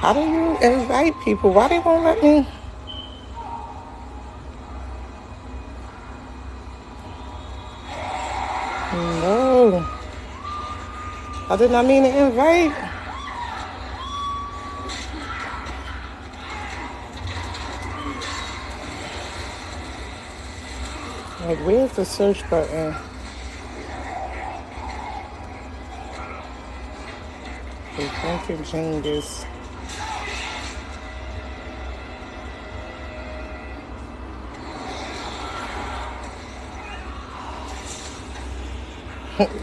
How do you invite people? Why they won't let me? No. I did not mean to invite. Like, where's the search button? Drunken Genius.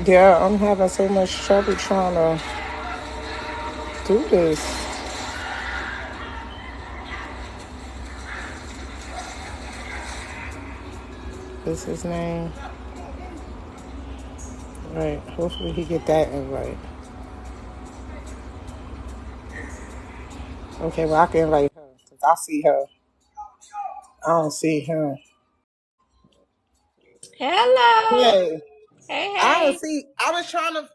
Yeah, I'm having so much trouble trying to do this. What's his name? Right. Hopefully he get that invite. Okay, well I can invite her because I see her. I don't see him. Hello. Hey, Hey, I don't hey. see. I was trying to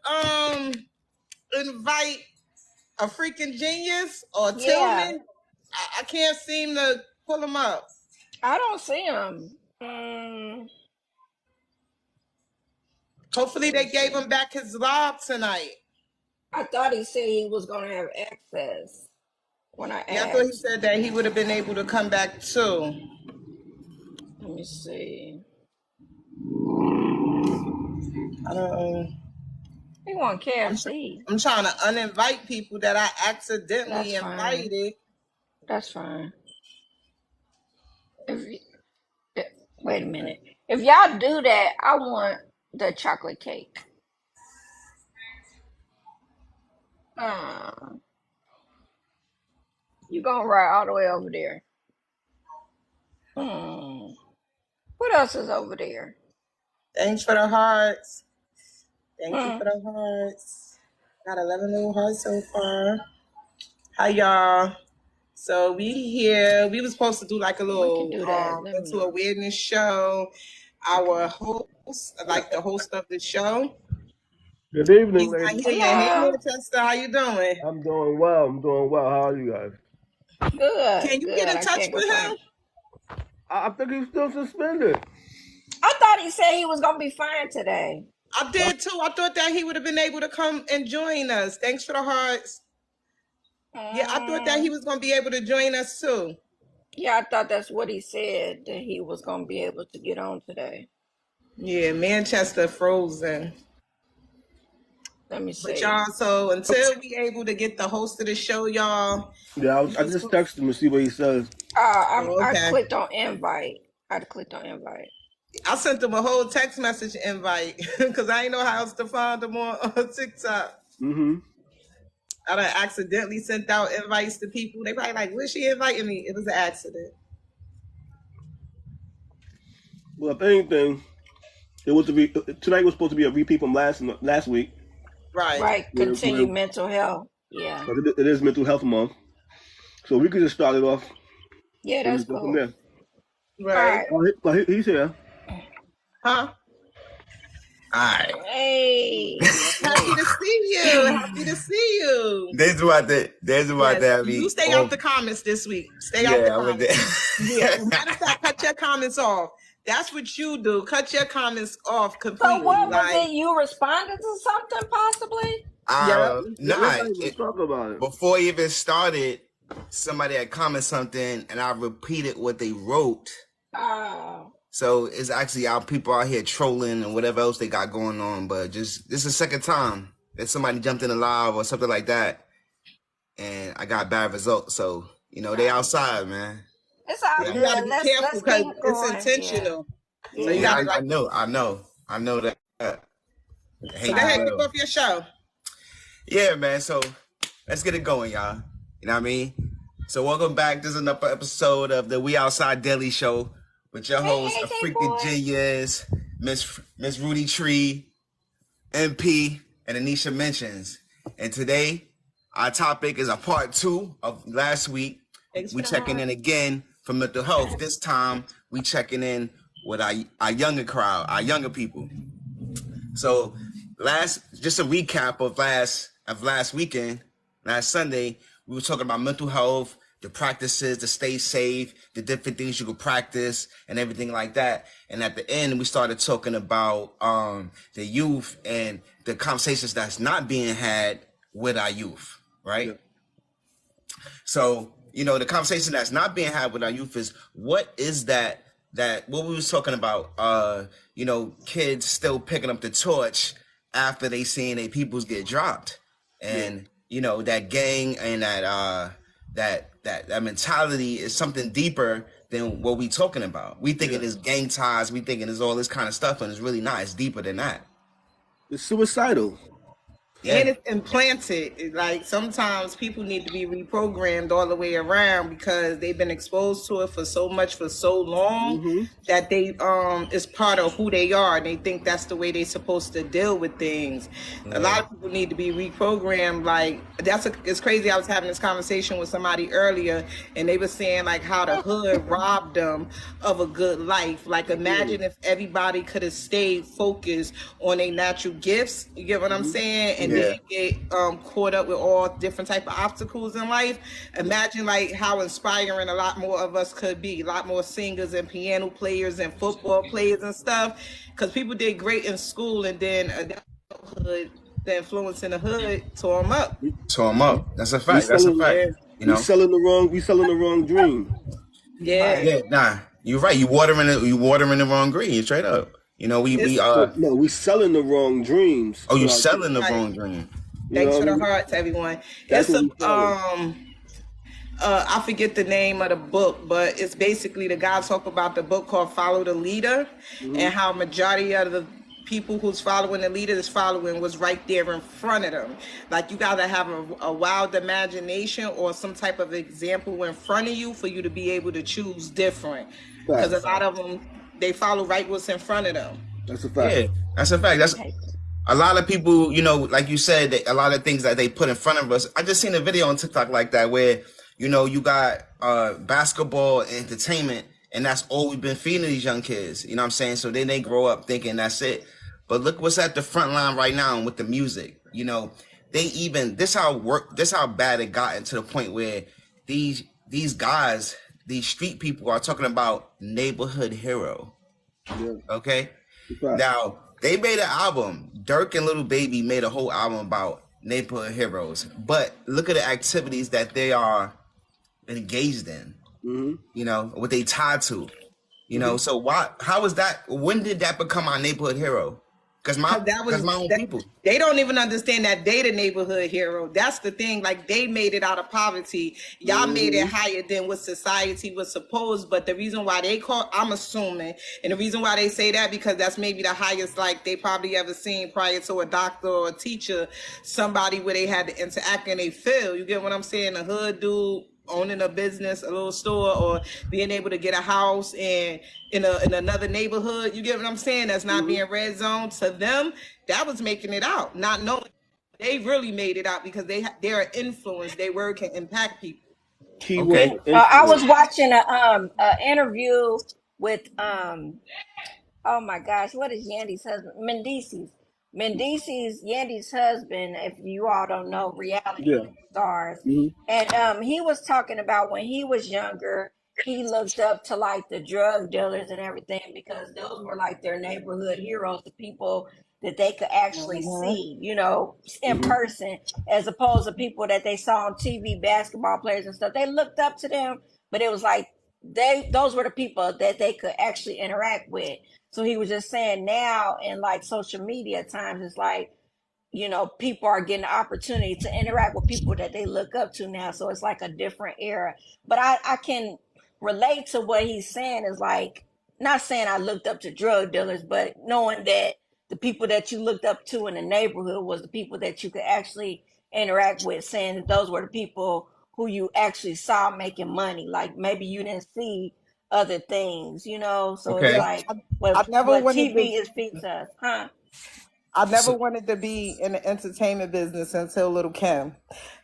invite a freaking genius or Yeah, Tillman. I can't seem to pull him up. I don't see him. Hopefully Let me they gave see. him back his log tonight. I thought he said he was going to have access when I Yeah, I thought he asked. said that he would have been able to come back too. Let me see. I don't. He want I'm, KFC. I'm trying to uninvite people that I accidentally That's fine. invited. That's fine. If, y- if Wait a minute. If y'all do that, I want the chocolate cake. Uh, you gonna ride all the way over there? Hmm. What else is over there? Thanks for the hearts. Thank you Hmm. for the hearts. Got 11 little hearts so far. Hi y'all. So we here. We was supposed to do like a We can little do that. Let me mental know. awareness show. Okay. Our host, like the host of the show, Good evening, he's not ladies. here yet. Hey Hello. Manchester, how you doing? I'm doing well. I'm doing well. How are you guys? Good. Can you get Good. in I touch can't with complain. him? I think he's still suspended. I thought he said he was gonna be fine today. I did too. I thought that he would have been able to come and join us. Thanks for the hearts. Yeah, I thought that he Mm, was going to be able to join us too. yeah, I thought that's what he said, that he was gonna be able to get on today. Yeah, Manchester frozen. Let me But see. y'all, so until we able to get the host of the show, y'all, Yeah, we I just just texted him to see what he says. oh, I okay. clicked on invite. I clicked on invite. I sent them a whole text message invite because I ain't know how else to find them on TikTok. Mm-hmm. I done accidentally sent out invites to people. They probably like, "Was she inviting me?" It was an accident. Well, if anything, it was to be tonight was supposed to be a repeat from last week. Right. Right, Where continue mental health. Yeah. 'cause it is Mental Health Month, so we could just start it off Yeah, and that's just go from cool. there. All Right. right. He's here. Huh? All right. Hey. Happy to see you. Happy to see you. There's about Yes, that you me. stay out the comments this week. Stay out the Yeah, I went comments. Yeah. there. Matter of fact, cut your comments off. That's what you do. Cut your comments off So completely. what was Like, it? You responded to something possibly? yep. Let's Nah. not even talk about it. Before I even started, somebody had commented something, and I repeated what they wrote. Oh. So it's actually our people out here trolling and whatever else they got going on. But just this is the second time that somebody jumped in a live or something like that, and I got bad results. So they Got it. outside, man. It's all They You got to good. be Let's careful let's because keep it's going. Yeah. intentional. So you Yeah. got Yeah, to I like, know, I know that. I so hate go as ahead, All kick well. off your show. Yeah, man. So let's get it going, y'all. You know what I mean? So welcome back. This is another episode of the We Outside Daily Show with your right. host, Hey, a hey, J freaking boy. genius, Miss Rudy Tree, MP, and Anisha Mentions. And today, our topic is a part 2 of last week. Thanks for We the checking heart. in again for mental health. This time, we checking in with our younger crowd, our younger people. So just a recap of last weekend, last Sunday, We were talking about mental health, the practices to stay safe, the different things you could practice, and everything like that. And at the end, we started talking about the youth and the conversations that's not being had with our youth, right? Yeah. So, the conversation that's not being had with our youth is what is that what we was talking about, kids still picking up the torch after they seeing their peoples get dropped. And, that gang and that mentality is something deeper than what we talking about. We thinking it's gang ties, we thinking it's all this kind of stuff, and it's really not. It's deeper than that. It's suicidal. Yeah. And it's implanted. Like sometimes people need to be reprogrammed all the way around because they've been exposed to it for so long that they it's part of who they are, and they think that's the way they're supposed to deal with things. A lot of people need to be reprogrammed. Like it's crazy. I was having this conversation with somebody earlier, and they were saying like how the hood robbed them of a good life. Like imagine if everybody could have stayed focused on their natural gifts. You get what I'm saying? And then get caught up with all different type of obstacles in life. Imagine like how inspiring a lot more of us could be. A lot more singers and piano players and football players and stuff. Because people did great in school, and then adulthood, the influence in the hood tore them up. Tore them up. That's a We fact. That's a selling, fact. we selling the wrong dream. Yeah. Yeah, nah, you're right. You watering the wrong green, straight up. No, we selling the wrong dreams. Oh, you selling the wrong dream. Thanks for the hearts, everyone. That's It's I forget the name of the book, but it's basically the guy talk about the book called Follow the Leader, and how majority of the people who's following the leader is following was right there in front of them. Like you gotta have a wild imagination or some type of example in front of you for you to be able to choose different. Because a lot of them, they follow right what's in front of them. That's a fact. Yeah, that's a fact. That's a lot of people, like you said, a lot of things that they put in front of us. I just seen a video on TikTok like that where, you got basketball and entertainment, and that's all we've been feeding these young kids. You know what I'm saying? So then they grow up thinking that's it. But look what's at the front line right now with the music. This how bad it gotten to the point where these guys, these street people are talking about neighborhood hero. Yeah. Okay. Now they made an album. Dirk and Lil Baby made a whole album about neighborhood heroes. But look at the activities that they are engaged in. What they tied to. So how is that? When did that become our neighborhood hero? Because my own people. They don't even understand that they the neighborhood hero. That's the thing. Like they made it out of poverty. Y'all made it higher than what society was supposed. But the reason why I'm assuming, and the reason why they say that because that's maybe the highest like they probably ever seen prior to a doctor or a teacher, somebody where they had to interact and they feel. You get what I'm saying? A hood dude owning a business, a little store, or being able to get a house in another neighborhood. You get what I'm saying? That's not being red zone to them. That was making it out, not knowing they really made it out because they're influence. Their word can impact people. Keyword. I was watching a interview with oh my gosh, what is Yandy's husband? Yandy's husband, if you all don't know, reality stars. And he was talking about when he was younger, he looked up to like the drug dealers and everything because those were like their neighborhood heroes, the people that they could actually see, in person, as opposed to people that they saw on TV, basketball players and stuff. They looked up to them, but it was like those were the people that they could actually interact with. So he was just saying now in like social media times, it's like, people are getting the opportunity to interact with people that they look up to now. So it's like a different era. But I can relate to what he's saying is like, not saying I looked up to drug dealers, but knowing that the people that you looked up to in the neighborhood was the people that you could actually interact with, saying that those were the people who you actually saw making money. Like maybe you didn't see other things, So it's like what TV is feeds us, huh? I never wanted to be in the entertainment business until Little Kim,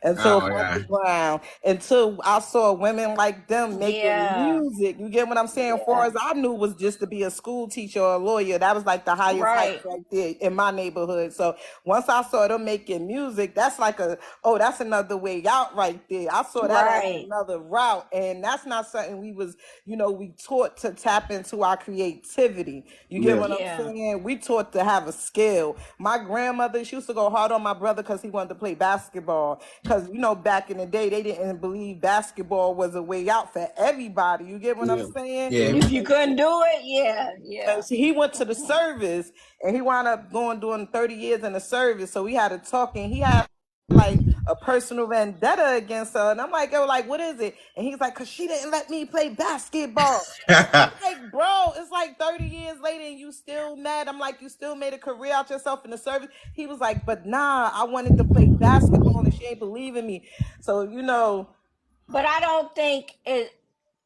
until Bobby Brown, until I saw women like them making music. You get what I'm saying? For as I knew was just to be a school teacher or a lawyer. That was like the highest height right there in my neighborhood. So once I saw them making music, that's like that's another way out right there. I saw that as another route, and that's not something we was, we taught to tap into our creativity. You get what I'm saying? We taught to have a skill. My grandmother, she used to go hard on my brother because he wanted to play basketball. Because, back in the day, they didn't believe basketball was a way out for everybody. You get what I'm saying? Yeah. If you couldn't do it, yeah. So he went to the service, and he wound up doing 30 years in the service. So we had a talk, and he had like a personal vendetta against her. And I'm like, what is it? And he's like, because she didn't let me play basketball. I'm like, bro, it's like 30 years later and you still mad. I'm like, you still made a career out yourself in the service. He was like, but nah, I wanted to play basketball and she ain't believing me. So, But I don't think it,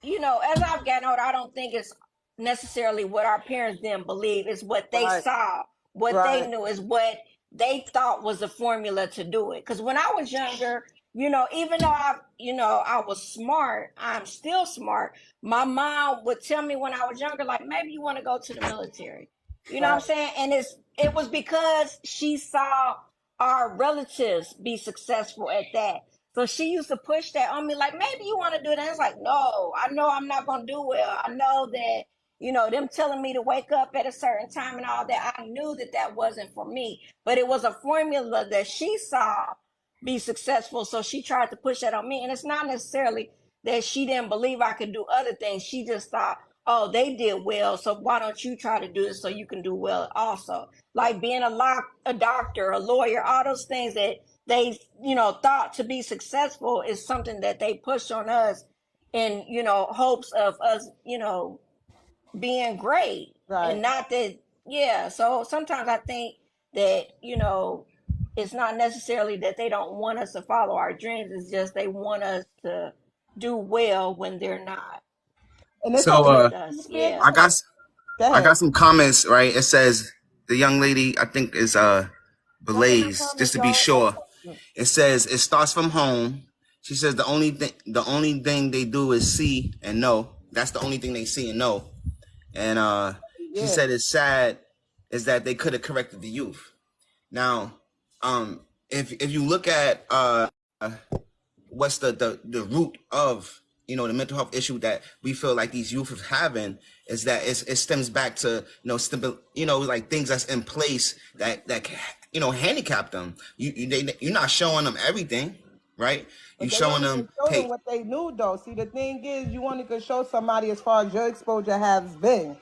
as I've gotten older, I don't think it's necessarily what our parents didn't believe. It's what they saw, what they knew, is what they thought was the formula to do it. Because when I was younger, even though I was smart, I'm still smart. My mom would tell me when I was younger, like, maybe you want to go to the military. You know what I'm saying? And it was because she saw our relatives be successful at that. So she used to push that on me, like, maybe you want to do that. It's like, no, I know I'm not going to do well. I know that, them telling me to wake up at a certain time and all that. I knew that that wasn't for me, but it was a formula that she saw be successful. So she tried to push that on me. And it's not necessarily that she didn't believe I could do other things. She just thought, oh, they did well, so why don't you try to do it so you can do well also? Like being a doctor, a lawyer, all those things that they, thought to be successful is something that they push on us in, hopes of us, being great. And not that, so sometimes I think that, it's not necessarily that they don't want us to follow our dreams. It's just they want us to do well when they're not. And it's So I got some comments, right? It says the young lady, I think is Blaze, just to be sure. It says it starts from home. She says the only thing they do is see and know. That's the only thing they see and know. And she said it's sad is that they could have corrected the youth. Now, if you look at what's the root of the mental health issue that we feel like these youth are having, is that it stems back to like things that's in place that handicap them. You're not showing them everything, right? You're showing them what they knew though. See, the thing is, you only could show somebody as far as your exposure has been.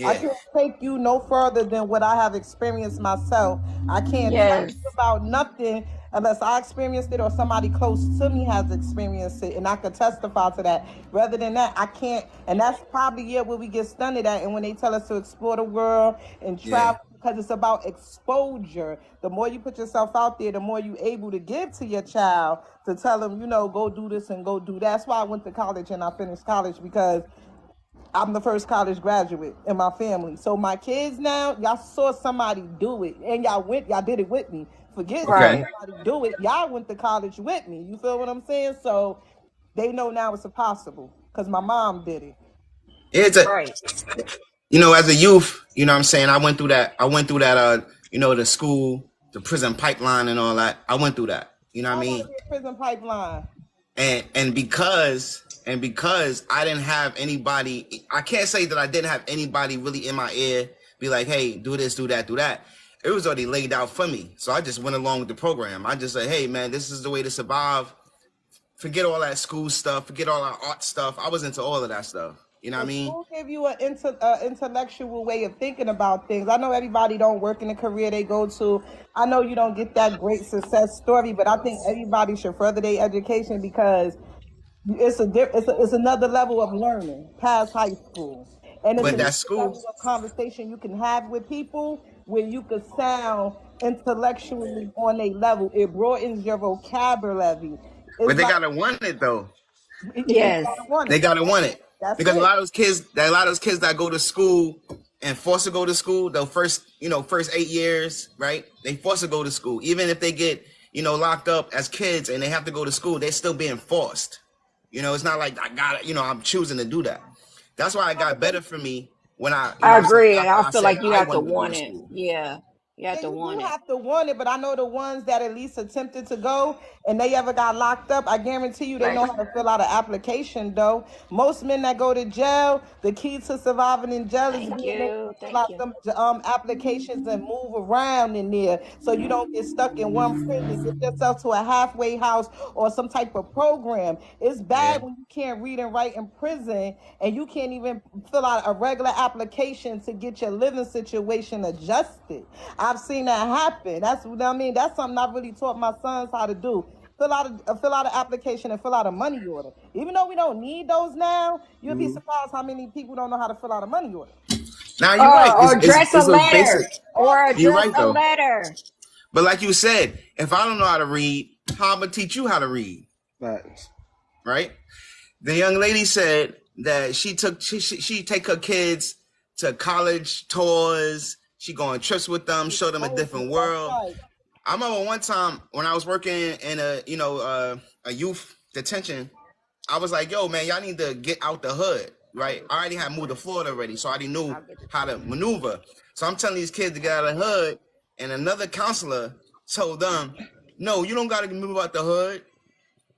I can't take you no further than what I have experienced myself. I can't tell you about nothing unless I experienced it or somebody close to me has experienced it, and I could testify to that. Rather than that, I can't. And that's probably where we get stunned at. And when they tell us to explore the world and travel, because it's about exposure. The more you put yourself out there, the more you're able to give to your child to tell them, go do this and go do that. That's why I went to college and I finished college, because I'm the first college graduate in my family. So my kids now, y'all saw somebody do it, and y'all did it with me. Forget somebody do it. Y'all went to college with me. You feel what I'm saying? So they know now it's possible because my mom did it. It's as a youth, what I'm saying, I went through that, the school, the prison pipeline and all that. I went through that. You know what I mean? Prison pipeline. And because I didn't have anybody, I can't say that I didn't have anybody really in my ear, be like, hey, do this, do that, do that. It was already laid out for me. So I just went along with the program. I just said, hey, man, this is the way to survive. Forget all that school stuff. Forget all that art stuff. I was into all of that stuff. You know what I mean? School give you an intellectual way of thinking about things. I know everybody don't work in the career they go to. I know you don't get that great success story, but I think everybody should further their education, because it's another level of learning past high school, and it's a level of conversation you can have with people where you could sound intellectually on a level. It broadens your vocabulary. But they gotta want it though. Yes, they gotta want it. Because a lot of those kids that go to school, and forced to go to school, the first 8 years, right? They forced to go to school. Even if they get, locked up as kids and they have to go to school, they're still being forced. It's not like I got it, I'm choosing to do that. That's why it got better for me when I said agree. after I I feel said like you I have to wanted to go to want it. school. Yeah. You have Yeah, to you do want it. have to want it, but I know the ones that at least attempted to go and they ever got locked up, I guarantee you they know how to fill out an application, though. Most men that go to jail, the key to surviving in jail is Thank being able you. to fill Thank out you. them applications and move around in there so you don't get stuck in one prison. Get yourself to a halfway house or some type of program. It's Yeah. bad when you can't read and write in prison and you can't even fill out a regular application to get your living situation adjusted. I've seen that happen. That's what I mean. That's something I really taught my sons how to do. Fill out an application and fill out a money order. Even though we don't need those now, you'll be surprised how many people don't know how to fill out a money order. Now you're right. Or address a It's those basic. letter. Or You're address right a though. letter. But like you said, if I don't know how to read, how am I gonna teach you how to read? Right. The young lady said that she take her kids to college tours. She go on trips with them, show them a different world. Right. I remember one time when I was working in a youth detention, I was like, yo, man, y'all need to get out the hood, right? I already had moved to Florida already, so I already knew how to maneuver. So I'm telling these kids to get out of the hood, and another counselor told them, no, you don't got to move out the hood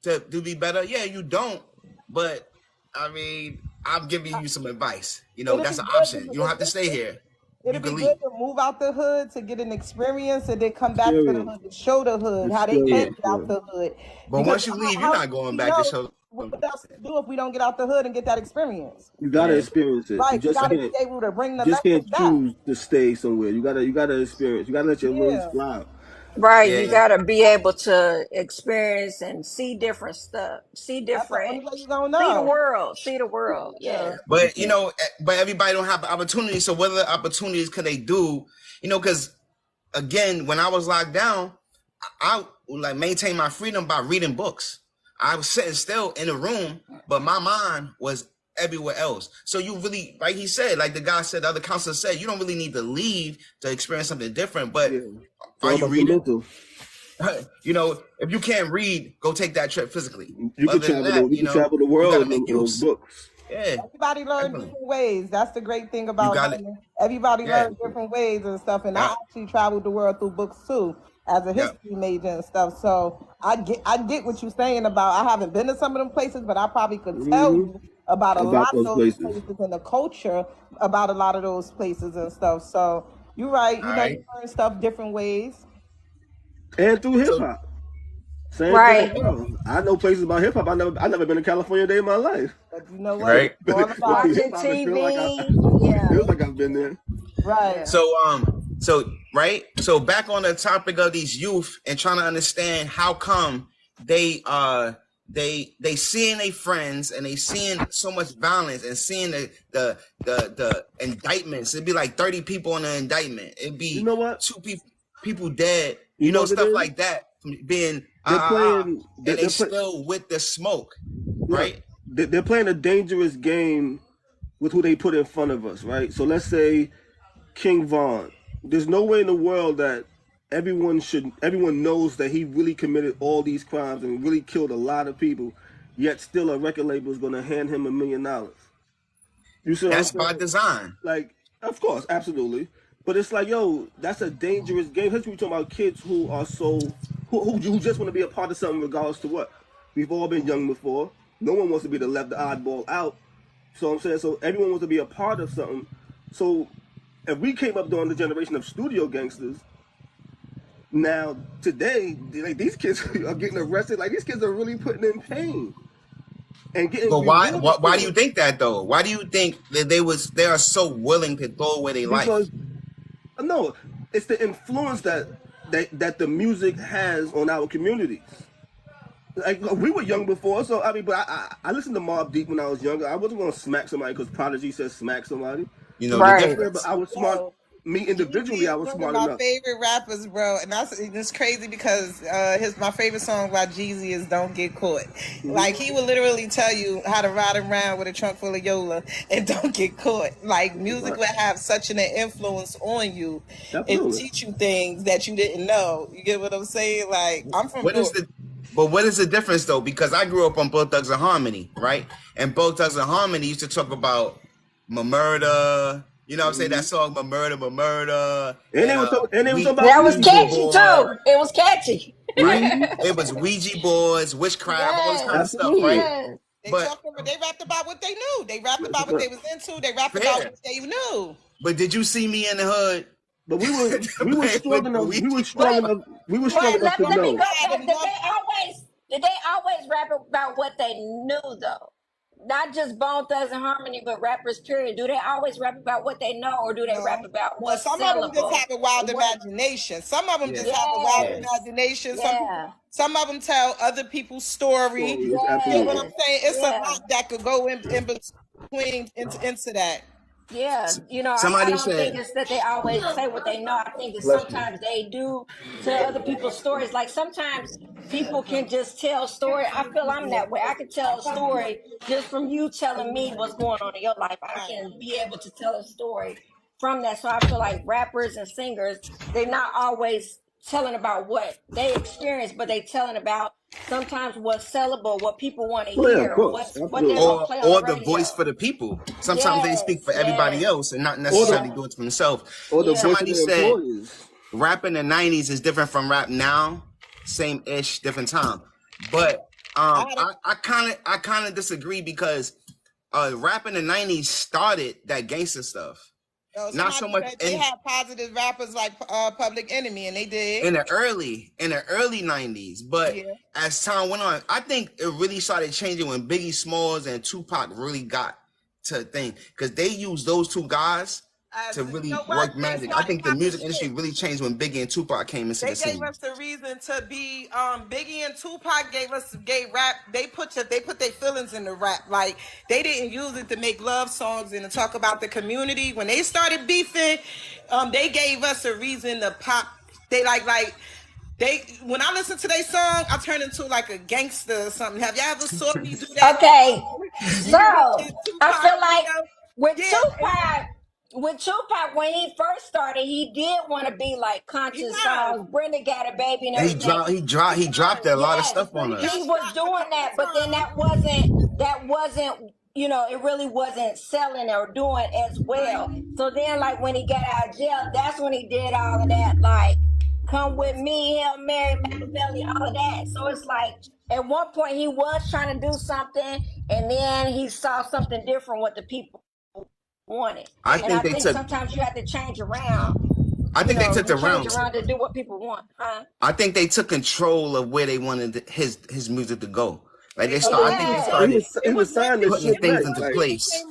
to be better. Yeah, you don't, but I mean, I'm giving you some advice. That's an option. You don't have to stay here. You It'd be can good leave. to move out the hood to get an experience and then come back to the hood to show the hood how they can Yeah. get out the hood. But Because once you leave, you're not going back to show. what else to do if we don't get out the hood and get that experience? You gotta experience it. Right, You we just gotta can't. be able to bring the You just can't lessons back. choose to stay somewhere. You gotta experience. You gotta let your wings fly. Right. You Yeah. gotta be able to experience and see different stuff. See That's the different only way you gonna see the know. world. See the world. Yeah. Yes. But but everybody don't have opportunities. So what other opportunities could they do? Because again, when I was locked down, I like maintain my freedom by reading books. I was sitting still in a room, but my mind was everywhere else. So you really, like he said, like the guy said, the other counselor said, you don't really need to leave to experience something different. But are you reading? If you can't read, go take that trip physically. You can Other than travel. that, You can travel the you world gotta in make those use. books. Yeah. Everybody learn Definitely. different ways. That's the great thing You about got it. learning. Everybody Yeah. learns different ways and stuff. And I Yeah. actually traveled the world through books too, as a Yeah. history major and stuff. So I get what you're saying about. I haven't been to some of them places, but I probably could tell you about a lot of those those places. places and the culture about a lot of those places and stuff. So you're right. All You right. learn stuff different ways. And through hip So hop. Same thing Right. as well. I know places about hip hop. I never been to California a day in my life. But you know what? right. It's all But about through it. hip Watching hop, it TV. it Yeah. feels like I've been there. Right. Yeah. So back on the topic of these youth and trying to understand how come they seeing their friends and they seeing so much violence and seeing the indictments. It'd be like 30 people on the indictment. It'd be You know what? 2 people dead. You know what Stuff it is? like that being They're playing. and they still with the smoke, right? They're playing a dangerous game with who they put in front of us, right? So let's say King Von. There's no way in the world that everyone knows that he really committed all these crimes and really killed a lot of people, yet still a record label is going to hand him $1 million. You see what That's I'm by saying? design. Like, of course, absolutely. But it's like, yo, that's a dangerous game. Especially we talking about kids who are who just want to be a part of something regardless to what. We've all been young before. No one wants to be the oddball out. So I'm saying, so everyone wants to be a part of something. So if we came up during the generation of studio gangsters, now today, like these kids are getting arrested. Like these kids are really putting in pain and getting. But why do you think that though? Why do you think that they are so willing to throw away their life? Because no, it's the influence that the music has on our communities. Like we were young before, so I mean, but I listened to Mobb Deep when I was younger. I wasn't gonna smack somebody because Prodigy says smack somebody. The Right. difference. But I was smart. me individually, I was one of smart my enough. favorite rappers, bro, and it's crazy because my favorite song by Jeezy is "Don't Get Caught." Like he will literally tell you how to ride around with a trunk full of Yola and don't get caught. Like music will have such an influence on you and teach you things that you didn't know. You get what I'm saying? Like I'm from what is the difference though? Because I grew up on Both Thugs and Harmony, right? And Both Thugs and Harmony used to talk about my murder. You know what I'm saying? That song, my murder, my murder. And they were talking about that was Ouija catchy board. too. It was catchy. Right. It was Ouija boards, witchcraft, all this kind of stuff, right? Yes. They rapped about what they knew. They rapped about what they was into. They rapped about what they knew. But did you see me in the hood? But we were strong enough. We were strong enough to Let me know. go back. Did they always rap about what they knew though? Not just Bone Thugs and Harmony, but rappers period. Do they always rap about what they know, or do they rap about what's some of them just sellable? have a wild imagination. Some of them just have a wild imagination. Some of them tell other people's story. You know what I'm saying? It's a lot that could go in between into that. Yeah, you know, I don't think it's that they always say what they know. I think that sometimes they do tell other people's stories. Like sometimes people can just tell story. I feel I'm that way. I can tell a story just from you telling me what's going on in your life. I can be able to tell a story from that. So I feel like rappers and singers, they're not always telling about what they experienced, but they telling about sometimes what's sellable, what people want to hear, what they're gonna play on the radio. The voice for the people. Sometimes they speak for everybody else and not necessarily do it for themselves. Or the somebody said rap in the 90s is different from rap now, same ish, different time. But I kind of disagree because rap in the 90s started that gangster stuff. Not so much. They had positive rappers like Public Enemy, and they did in the early 90s. But as time went on, I think it really started changing when Biggie Smalls and Tupac really got to a thing because they used those two guys to really work magic. I think the music industry really changed when Biggie and Tupac came into the scene. They gave us the reason to be Biggie and Tupac gave rap. They put their feelings in the rap. Like they didn't use it to make love songs and to talk about the community. When they started beefing, they gave us a reason to pop. They when I listen to their song, I turn into like a gangster or something. Have y'all ever saw me do that? Okay, so I feel like with Tupac, when he first started, he did want to be like conscious songs. Brenda got a baby and everything. He dropped a lot of stuff on us. He was doing that, but then that wasn't. You know, it really wasn't selling or doing as well. So then, like when he got out of jail, that's when he did all of that, like "Come With Me," "Hail Mary," "Machiavelli," all of that. So it's like at one point he was trying to do something, and then he saw something different what the people wanted. I think sometimes you have to change around. I think they took the change around to do what people want. Huh? I think they took control of where they wanted his music to go. Like they started, I think they started putting things into place.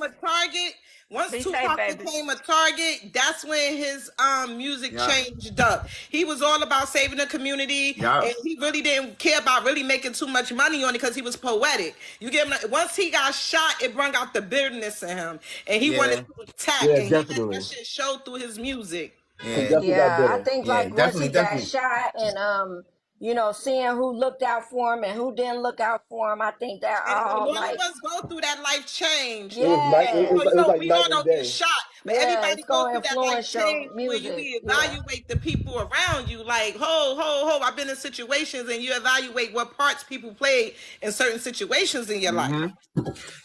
Once Tupac became a target, that's when his music changed up. He was all about saving the community, and he really didn't care about really making too much money on it because he was poetic. You get him. Once he got shot, it brought out the bitterness in him, and he wanted to attack. And that shit showed through his music. I think like once he got shot and seeing who looked out for him and who didn't look out for him, I think that all of us go through that life change. It was like we all don't get shot, but everybody go through that life change where you evaluate the people around you. Like, I've been in situations, and you evaluate what parts people played in certain situations in your life.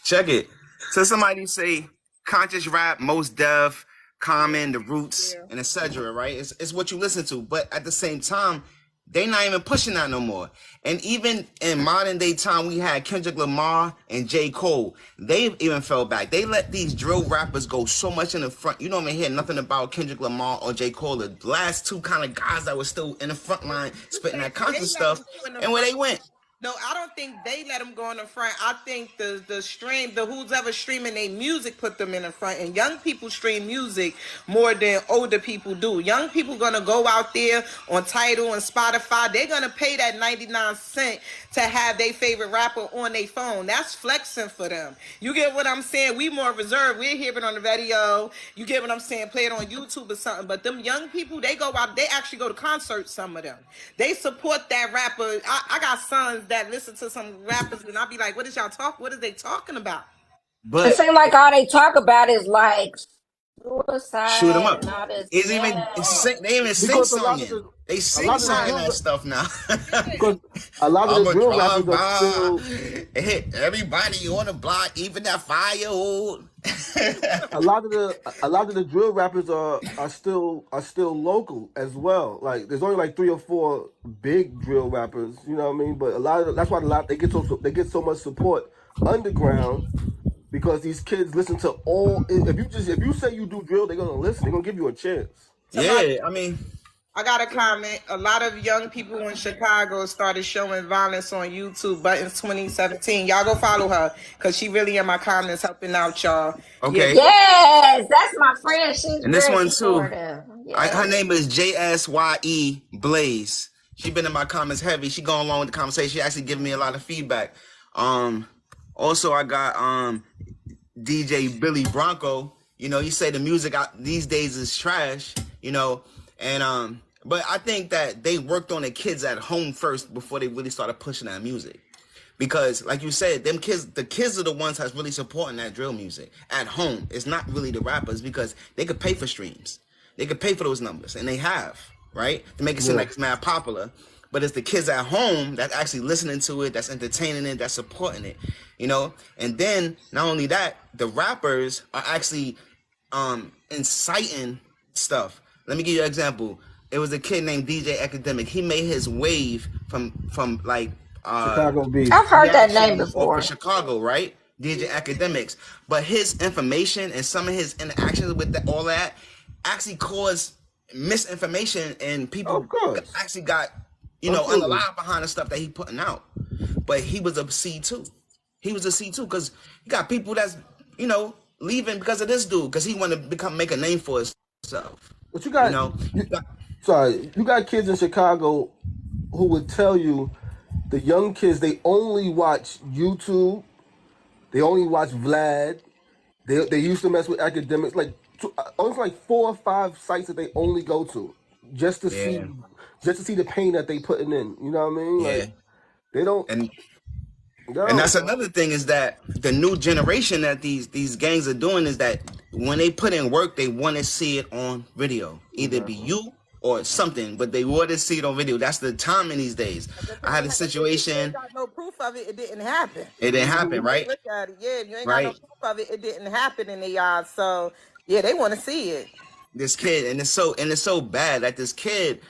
Check it. So somebody say conscious rap, Mos Def, Common, The Roots, and etc. Right? It's what you listen to, but at the same time, they not even pushing that no more. And even in modern day time, we had Kendrick Lamar and J. Cole. They even fell back. They let these drill rappers go so much in the front. You don't even hear nothing about Kendrick Lamar or J. Cole. The last two kind of guys that were still in the front line spitting that conscious stuff. And where they went? No, I don't think they let them go in the front. I think the who's ever streaming their music put them in the front. And young people stream music more than older people do. Young people gonna go out there on Tidal and Spotify. They're gonna pay that 99 cents to have their favorite rapper on their phone. That's flexing for them. You get what I'm saying? We more reserved. We're hearing on the radio. You get what I'm saying? Play it on YouTube or something. But them young people, they go out. They actually go to concerts. Some of them, they support that rapper. I got sons that listen to some rappers, and I'll be like, "What is y'all talk? What are they talking about?" It But seems like all they talk about is like shoot them suicide up. and all this. It's even Yeah. they even sing Because a lot of songing. the They a sing lot of the songing that drill stuff now. because a lot of the I'm a drill rappers drive are by, still hit everybody on the block, even that 5-year-old. a lot of the drill rappers are still local as well. Like there's only like 3 or 4 big drill rappers, you know what I mean? But a lot of that's why a lot they get so much support underground because these kids listen to all. If you say you do drill, they're gonna listen. They're gonna give you a chance. Somebody, Yeah, I mean, I got a comment. A lot of young people in Chicago started showing violence on YouTube. Buttons 2017. Y'all go follow her because she really in my comments helping out y'all. Yeah, okay. Yes, that's my friend. She's And this very one too. supportive. Yeah. Her name is JSYE Blaze. She been in my comments heavy. She going along with the conversation. She actually giving me a lot of feedback. Also I got DJ Billy Bronco. You know, he say the music out these days is trash. You know, and but I think that they worked on the kids at home first before they really started pushing that music. Because, like you said, the kids are the ones that's really supporting that drill music at home. It's not really the rappers because they could pay for streams, they could pay for those numbers, and they have, right, to make it seem like it's mad popular. But it's the kids at home that's actually listening to it, that's entertaining it, that's supporting it, you know. And then not only that, the rappers are actually inciting stuff. Let me give you an example. It was a kid named DJ Academic. He made his wave from like Chicago beef. I've he heard that name actually off of before. Chicago, right? DJ Academics. But his information and some of his interactions with all that actually caused misinformation, and people Of course. actually got, Absolutely. unalive behind the stuff that he putting out. But he was a C2. He was a C2 because you got people that's, leaving because of this dude, because he want to make a name for himself. But you got, you got kids in Chicago who would tell you the young kids they only watch YouTube, they only watch Vlad. They used to mess with academics. Like only like 4 or 5 sites that they only go to just to see the pain that they putting in. You know what I mean? Yeah. Like they don't. And that's another thing is that the new generation that these gangs are doing is that when they put in work, they want to see it on video, either be you or something, but they want to see it on video. That's the time in these days. I had a situation. If you ain't got no proof of it, it didn't happen. It didn't happen, right? Look at it. Yeah, if you ain't got no proof of it, it didn't happen in the yard. So yeah, they want to see it. This kid, and it's so bad that this kid,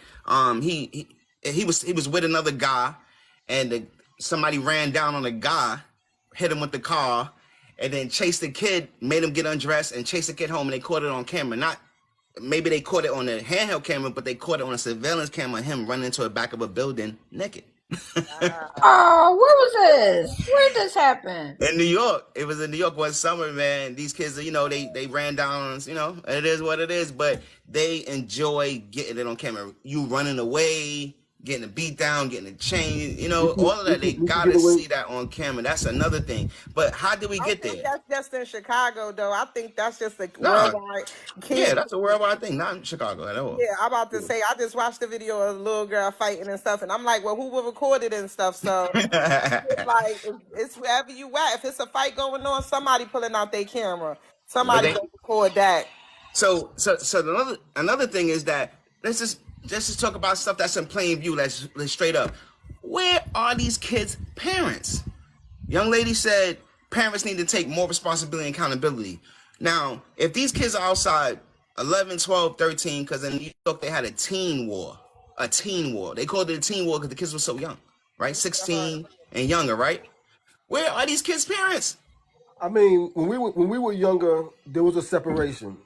he was with another guy, and somebody ran down on the guy, hit him with the car, and then chased the kid, made him get undressed, and chased the kid home, and they caught it on camera. Maybe they caught it on the handheld camera, but they caught it on a surveillance camera, him running into the back of a building naked. Oh, where was this? Where did this happen? In New York. It was in New York one summer, man. These kids, they ran down, it is what it is, but they enjoy getting it on camera. You running away, getting a beat down, getting a chain, all of that. They gotta see that on camera. That's another thing. But how did we get there? That's just in Chicago, though. I think that's just a worldwide. Yeah, that's a worldwide thing, not in Chicago at all. Yeah, I'm about to say, I just watched the video of a little girl fighting and stuff, and I'm like, well, who will record it and stuff? So it's like, it's wherever you at. If it's a fight going on, somebody pulling out their camera. Somebody gonna record that. So another thing is that let's just talk about stuff that's in plain view. Let's straight up. Where are these kids' parents? Young lady said parents need to take more responsibility and accountability. Now, if these kids are outside 11, 12, 13, because in New York they had a teen war. They called it a teen war because the kids were so young, right? 16 and younger, right? Where are these kids' parents? I mean, when we were younger, there was a separation.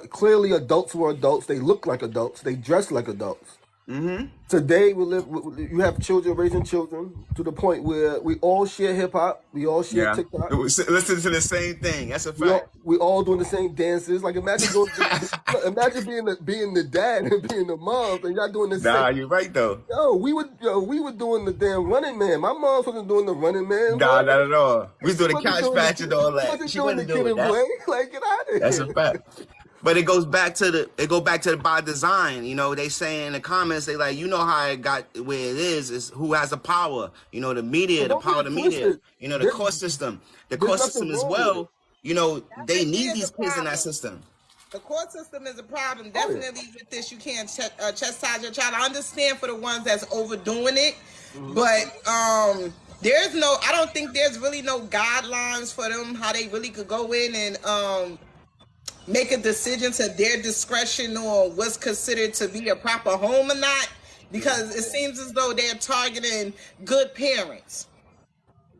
Clearly, adults were adults. They looked like adults. They dressed like adults. Today you have children raising children to the point where we all share hip hop, we all share Yeah. TikTok, Listen to the same thing. That's a we fact. all doing the same dances. Like imagine imagine being the dad and being the mom, and y'all doing the same. Nah, you're right though. We were doing the damn Running Man. My mom wasn't doing the Running Man. Nah, What? not at all. We was She doing the wasn't couch doing patch and all she that. wasn't She doing the wasn't kid doing and that. play. Like get out of That's a here. fact. But it goes back to the by design. You know, they say in the comments, they like, you know how it got where it is who has the power. You know, the media, But the don't get power of it the media. twisted. You know, the There, court system. The there's court nothing system as wrong with it. well. You know, they need Here's these the kids in that problem. system. The court system is a problem. Oh yeah. Definitely with this, you can't chastise your child. I understand for the ones that's overdoing it, but there's no. I don't think there's really no guidelines for them how they really could go in and make a decision to their discretion on what's considered to be a proper home or not. Because it seems as though they're targeting good parents.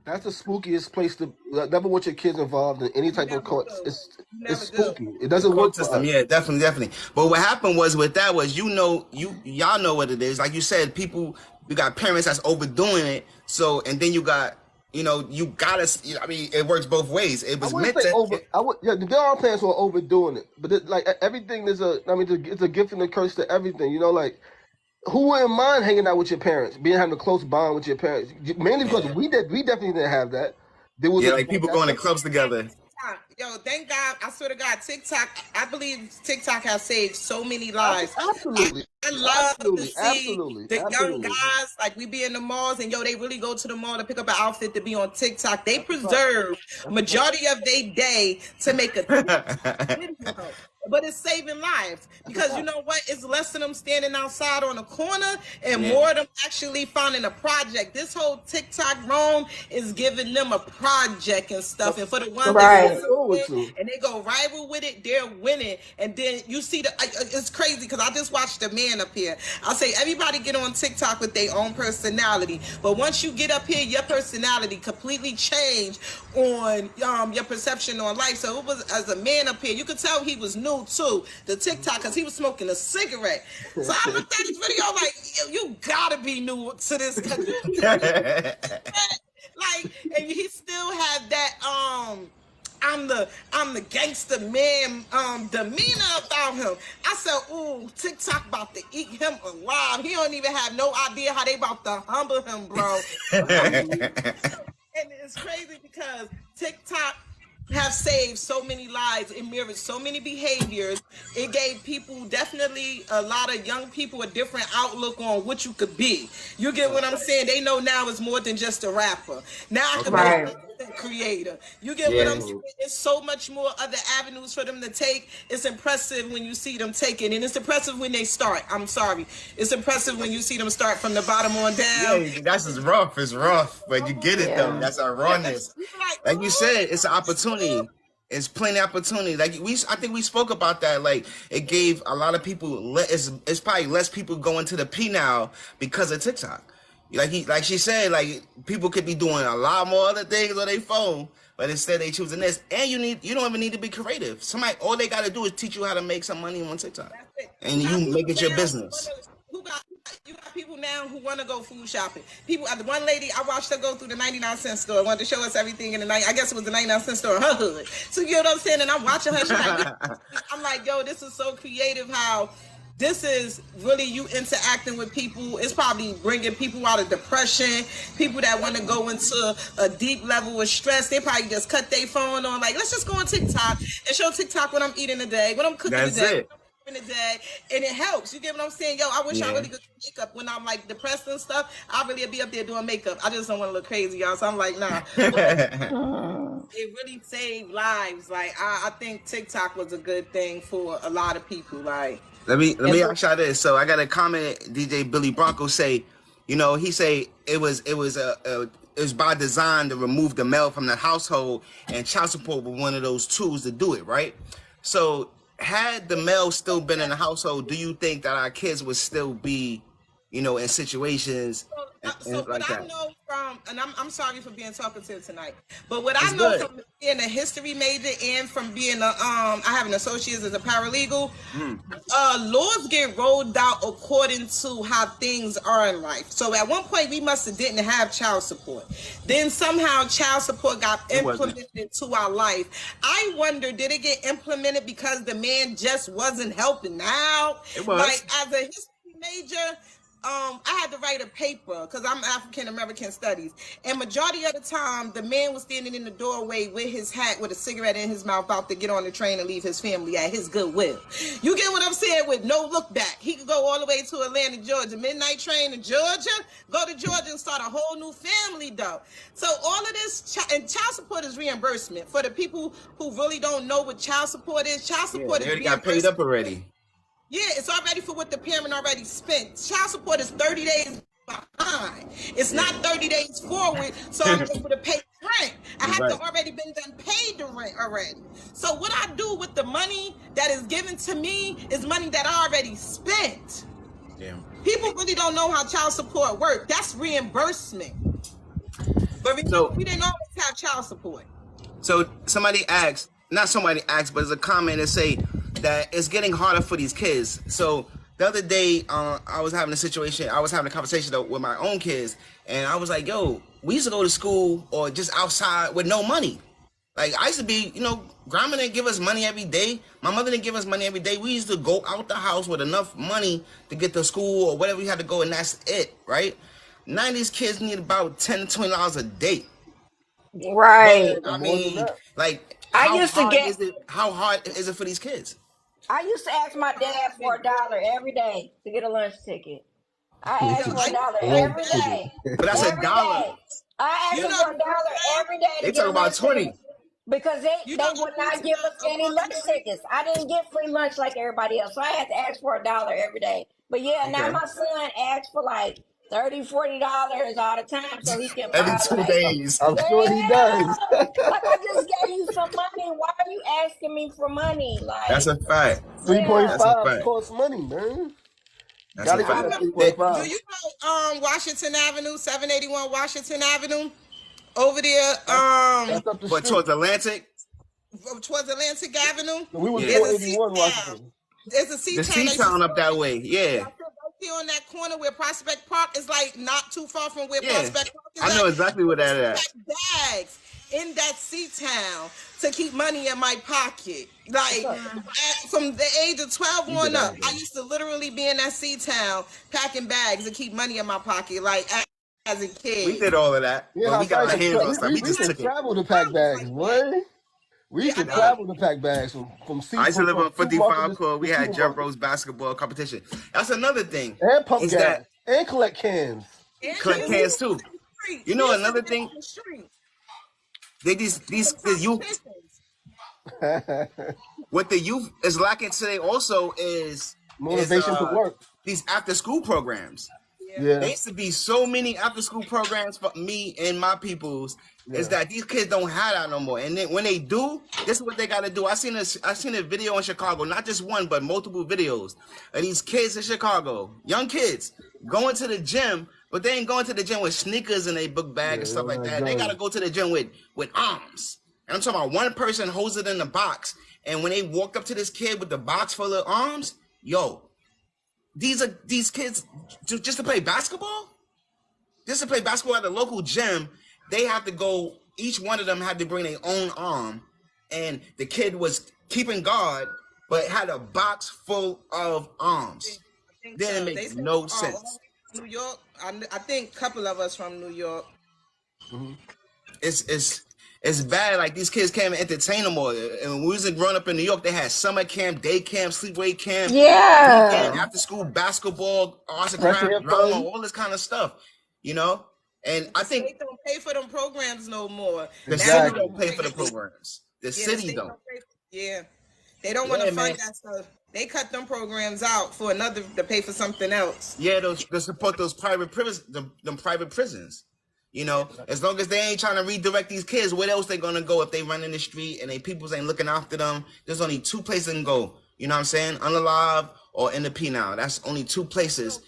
That's the spookiest place to never want your kids involved in any You type of never courts. do. You It's never do. spooky. It The doesn't court work for system, us. yeah, definitely. But what happened was with that was, y'all know what it is. Like you said, you got parents that's overdoing it. So, and then you got, you gotta. I mean, it works both ways. It I was wouldn't meant say to. over. I would. Yeah, there are parents who are overdoing it, but everything is a. I mean, it's a gift and a curse to everything. You know, like who wouldn't mind hanging out with your parents, having a close bond with your parents? Mainly because Yeah, we definitely didn't have that. There was yeah, a like people that going to type clubs together. Yo, thank God. I swear to God, TikTok. I believe TikTok has saved so many of, lives. absolutely, I love to absolutely, see absolutely, the young absolutely. guys, like we be in the malls, and yo, they really go to the mall to pick up an outfit to be on TikTok. They That's a fact. preserve That's a fact. majority of their day to make a video. But it's saving lives That's a because you fact. know what? It's less of them standing outside on a corner and Yeah. more of them actually finding a project. This whole TikTok roam is giving them a project and stuff. And for the ones that Right. Look forward to. and they go rival with it, they're winning. And then you see it's crazy because I just watched the man up here. I say everybody get on TikTok with their own personality, but once you get up here, your personality completely changed on your perception on life. So it was as a man up here, you could tell he was new too the TikTok because he was smoking a cigarette. So I looked at his video like, you gotta be new to this because like, and he still had that I'm the gangster man demeanor about him. I said, ooh, TikTok about to eat him alive. He don't even have no idea how they about to humble him, bro. And it's crazy because TikTok have saved so many lives. It mirrored so many behaviors. It gave people, definitely a lot of young people, a different outlook on what you could be. You get what I'm saying? They know now it's more than just a rapper. Now I could be a Right. content creator. You get what Yeah. I'm saying? It's so much more other avenues for them to take. It's impressive when you see them take it, and it's impressive when they start. I'm sorry. It's impressive when you see them start from the bottom on down. Yeah, that's just rough. It's rough, but you get it though. Yeah. That's our rawness. Like you said, it's an "Ooh." opportunity. It's plenty of opportunity. Like I think we spoke about that. Like it gave a lot of people. It's probably less people going to the P now because of TikTok. Like she said, like people could be doing a lot more other things on their phone, but instead they choosing this. And you don't even need to be creative. All they got to do is teach you how to make some money on TikTok, and you make it your business. You got people now who want to go food shopping. People, the one lady I watched her go through the 99-cent store, wanted to show us everything in the night. I guess it was the 99-cent store in her hood. So you know what I'm saying? And I'm watching her. She's like, I'm like, yo, this is so creative. How this is really you interacting with people. It's probably bringing people out of depression. People that want to go into a deep level of stress, they probably just cut their phone on. Like, let's just go on TikTok and show TikTok what I'm eating today, what I'm cooking That's today. it. In the day, and it helps. You get what I'm saying? Yo, I wish I Yeah. really could do makeup when I'm like depressed and stuff. I really be up there doing makeup. I just don't want to look crazy, y'all. So I'm like, nah. It really saved lives. Like I think TikTok was a good thing for a lot of people. Like Let me ask y'all this. So I got a comment. DJ Billy Bronco say, he say it was by design to remove the male from the household, and child support was one of those tools to do it, right? So had the male still been in the household, do you think that our kids would still be, in situations So what like I that. know from, and I'm sorry for being talkative tonight, but what It's I know good. from being a history major and from being I have an associate as a paralegal, laws get rolled out according to how things are in life. So at one point we must have didn't have child support. Then somehow child support got implemented into our life. I wonder, did it get implemented because the man just wasn't helping out? It was. Like as a history major, I had to write a paper because I'm African American studies, and majority of the time, the man was standing in the doorway with his hat, with a cigarette in his mouth, about to get on the train and leave his family at his goodwill. You get what I'm saying? With no look back, he could go all the way to Atlanta, Georgia, midnight train in Georgia, go to Georgia and start a whole new family, though. So all of this, and child support is reimbursement for the people who really don't know what child support is. Child support they is already got paid up already. Yeah, it's already for what the parent already spent. Child support is 30 days behind. It's not 30 days forward, so I'm able to pay rent. I have to already been done paid the rent already. So what I do with the money that is given to me is money that I already spent. Yeah. People really don't know how child support works. That's reimbursement. But remember, we didn't always have child support. So somebody asked, not somebody asked, but there's a comment that say that it's getting harder for these kids. So the other day, I was having a conversation though, with my own kids, and I was like, yo, we used to go to school or just outside with no money. Like, I used to be, grandma didn't give us money every day. My mother didn't give us money every day. We used to go out the house with enough money to get to school or whatever we had to go, and that's it, right? Now these kids need about $10 to $20 a day. Right. But, I mean, like, I how used to hard get. is it? How hard is it for these kids? I used to ask my dad for $1 every day to get a lunch ticket. I asked for $1 every day. But that's Every $1. day. I asked him for $1 every day to They get talk a about lunch 20. ticket. Because they would not give us any lunch tickets. I didn't get free lunch like everybody else. So I had to ask for $1 every day. But yeah, now my son asks for like $30, $40 all the time so he can Every buy 2 like, days. I'm sure he does. like I just gave you some money. Why are you asking me for money? Like That's a fact. 3.5 costs money, man. That's a Gotta get fact. that 3.5. Do you know Washington Avenue, 781 Washington Avenue? Over there, That's up the But street. towards Atlantic? Towards Atlantic Avenue. So we was Yeah. 481 Washington. There's a The C-Town. C-Town up that way, yeah. Right here on that corner where Prospect Park is, like not too far from where Prospect Park is. I know exactly where that is. Bags in that C-Town to keep money in my pocket. Like from the age of 12 on up, I used to literally be in that C-Town packing bags to keep money in my pocket. Like as a kid, We did all of that. Yeah, but we got our hands on stuff. We we just used took to it. travel to pack bags, boy. We used to travel to pack bags from I used to live on 55 Court. We had Jump Rose basketball competition. That's another thing. And pump is gas. that And collect cans. collect cans too. You know another thing? They these the youth. What the youth is lacking today also is motivation to work. These after school programs. Yeah. There used to be so many after school programs for me and my peoples. Is that these kids don't have that no more. And then when they do, this is what they got to do. I seen a video in Chicago, not just one, but multiple videos of these kids in Chicago, young kids, going to the gym, but they ain't going to the gym with sneakers in their book bag and stuff like that. They got to go to the gym with arms. And I'm talking about one person holds it in the box. And when they walk up to this kid with the box full of arms, yo, these kids just to play basketball? Just to play basketball at the local gym, they have to go, each one of them had to bring their own arm. And the kid was keeping guard, but had a box full of arms. Didn't make no sense. New York, I think a couple of us from New York. Mm-hmm. It's bad. Like these kids can't entertain them more. And when we was growing up in New York, they had summer camp, day camp, sleepaway camp, weekend, after school basketball, arts and crafts, drama, all this kind of stuff. And I think they don't pay for them programs no more. The city don't pay for the programs. The city don't. They don't want to fund that stuff. They cut them programs out for another to pay for something else. Yeah, to support those private prisons, them private prisons. As long as they ain't trying to redirect these kids, where else they gonna go if they run in the street and they peoples ain't looking after them? There's only two places they can go. You know what I'm saying? Unalive or in the penal. That's only two places.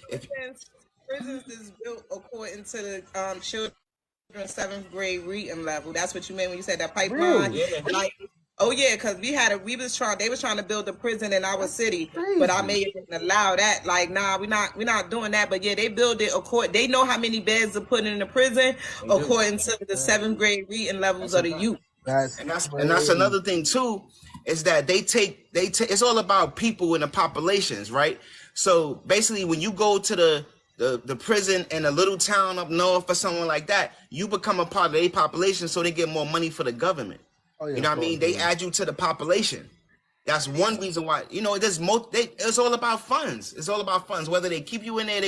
prisons is built according to the children's 7th grade reading level. That's what you meant when you said that pipeline. Really? Yeah. Like, oh yeah, because they was trying to build a prison in our city, but our mayor didn't allow that. Like, nah, we're not doing that. But yeah, they build it according. They know how many beds to put in the prison according to the 7th grade reading levels of the youth. And that's another thing too, is that they take it's all about people in the populations, right? So basically, when you go to the prison in a little town up north or someone like that, you become a part of their population, so they get more money for the government. You know what I mean? They add you to the population. That's one reason why, it's all about funds. It's all about funds. Whether they keep you in there,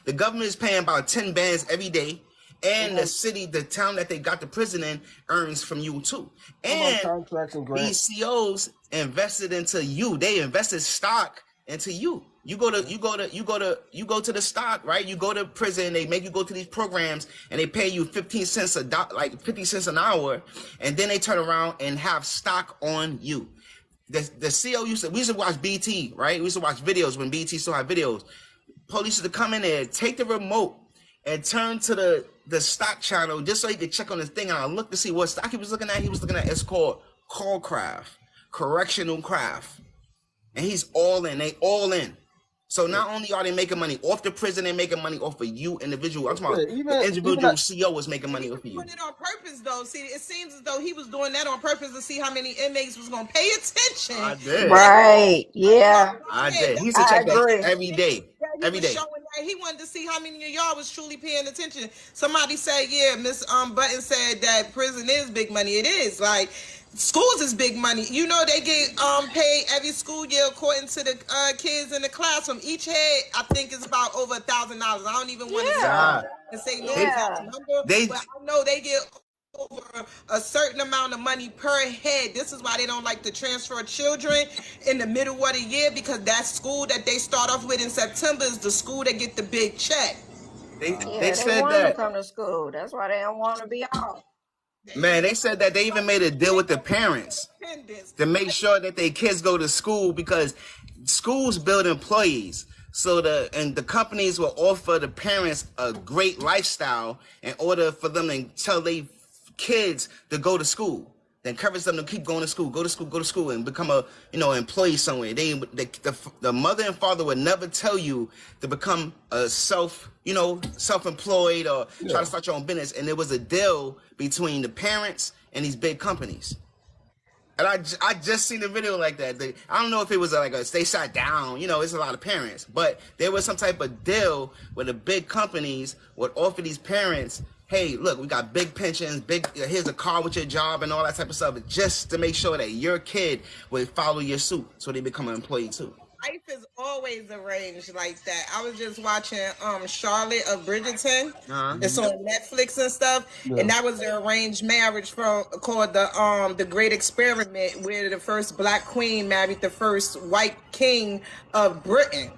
the government is paying about 10 bands every day. And the town that they got the prison in earns from you too. And these COs invested into you. They invested stock into you. You go to the stock, right? You go to prison, they make you go to these programs and they pay you 50 cents an hour, and then they turn around and have stock on you. The CO we used to watch BT, right? We used to watch videos when BT still had videos. Police used to come in there, take the remote, and turn to the stock channel just so he could check on this thing. And I looked to see what stock he was looking at. He was looking at, it's called Callcraft, Correctional Craft. And he's all in. They all in. So not only are they making money off the prison, they're making money off of you individual. I'm talking about the individual CO was making money off of you. Doing it on purpose though. See, it seems as though he was doing that on purpose to see how many inmates was gonna pay attention. I did. Right. Yeah. I did. He used to check that every day. Every day. He wanted to see how many of y'all was truly paying attention. Somebody said, yeah, Miss Button said that prison is big money. It is. Like, schools is big money. You know, they get paid every school year according to the kids in the classroom. Each head, I think, is about over $1,000. I don't even want to say no exact number, but I know they get over a certain amount of money per head. This is why they don't like to transfer children in the middle of the year, because that school that they start off with in September is the school that get the big check. They said want that to come to school. That's why they don't want to be off. Man, they said that they even made a deal with the parents to make sure that their kids go to school, because schools build employees. So the companies will offer the parents a great lifestyle in order for them to tell their kids to go to school. They encourage them to keep going to school, go to school, and become a employee somewhere. The mother and father would never tell you to become a self-employed or try to start your own business. And there was a deal between the parents and these big companies. And I just seen a video like that. I don't know if it was they sat down, it's a lot of parents, but there was some type of deal where the big companies would offer these parents, hey, look, we got big pensions, here's a car with your job and all that type of stuff, just to make sure that your kid would follow your suit so they become an employee too. Life is always arranged like that. I was just watching Charlotte of Bridgerton. It's on Netflix and stuff, and that was the arranged marriage called the Great Experiment, where the first black queen married the first white king of Britain,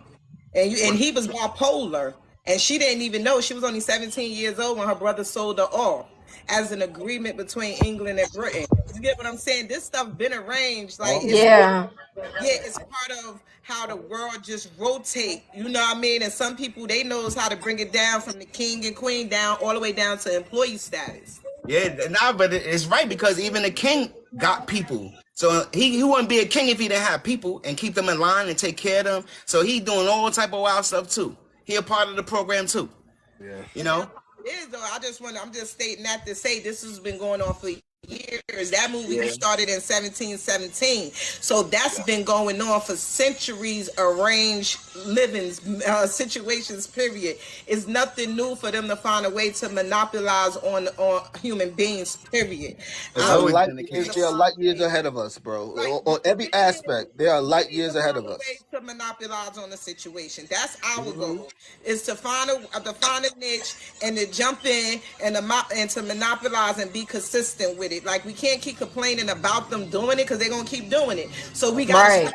and he was bipolar, and she didn't even know. She was only 17 years old when her brother sold her off as an agreement between England and Britain. You get what I'm saying? This stuff been arranged, like it's part of how the world just rotate. You know what I mean? And some people, they knows how to bring it down from the king and queen down all the way down to employee status. Yeah, but it's right, because even the king got people. So he wouldn't be a king if he didn't have people and keep them in line and take care of them. So he doing all type of wild stuff too. He a part of the program too. Yeah. It is though. I'm just stating that to say this has been going on for years. That movie started in 1717, so that's been going on for centuries. Arranged livings, situations. Period. It's nothing new for them to find a way to monopolize on human beings. Period. They are light years ahead of us, bro. On every aspect, they are light years ahead of us. To monopolize on the situation. That's our goal. Is to find a niche and to jump in and to monopolize and be consistent with it. Like, we can't keep complaining about them doing it, because they're gonna keep doing it. So we got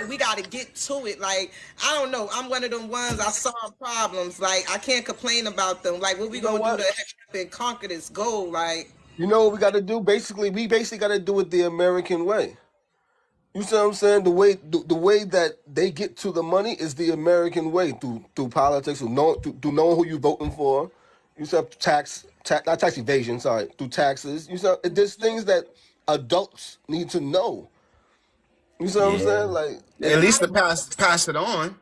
we got to get to it. Like, I don't know. I'm one of them ones. I solve problems. Like, I can't complain about them. Like, what we gonna do to conquer this goal? Like, what we got to do? We basically got to do it the American way. You see what I'm saying? The way that they get to the money is the American way, through politics, through knowing who you're voting for. You said not tax evasion, sorry, through taxes. You said there's things that adults need to know. You see what I'm saying? Like, at least to pass it on.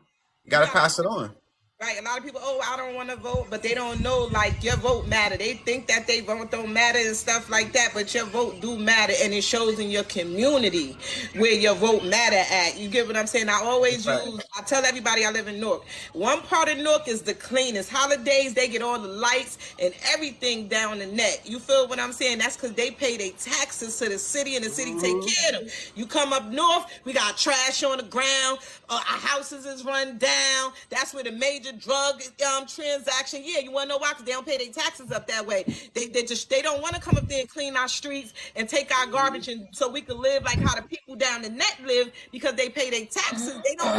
You gotta pass it on. Right, a lot of people, I don't want to vote, but they don't know, like, your vote matter. They think that they vote don't matter and stuff like that, but your vote do matter, and it shows in your community where your vote matter at. You get what I'm saying? I tell everybody I live in Newark. One part of Newark is the cleanest. Holidays, they get all the lights and everything down the net. You feel what I'm saying? That's because they pay their taxes to the city, and the city take care of them. You come up north, we got trash on the ground, our houses is run down. That's where the major drug transaction. Yeah, you want to know why? Because they don't pay their taxes up that way. They don't want to come up there and clean our streets and take our garbage, and so we can live like how the people down the net live because they pay their taxes. They don't.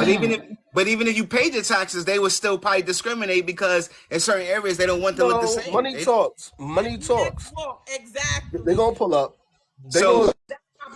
But even if you paid your taxes, they would still probably discriminate because in certain areas they don't want to look the same. Money talks. Money talks. Exactly. They're gonna pull up.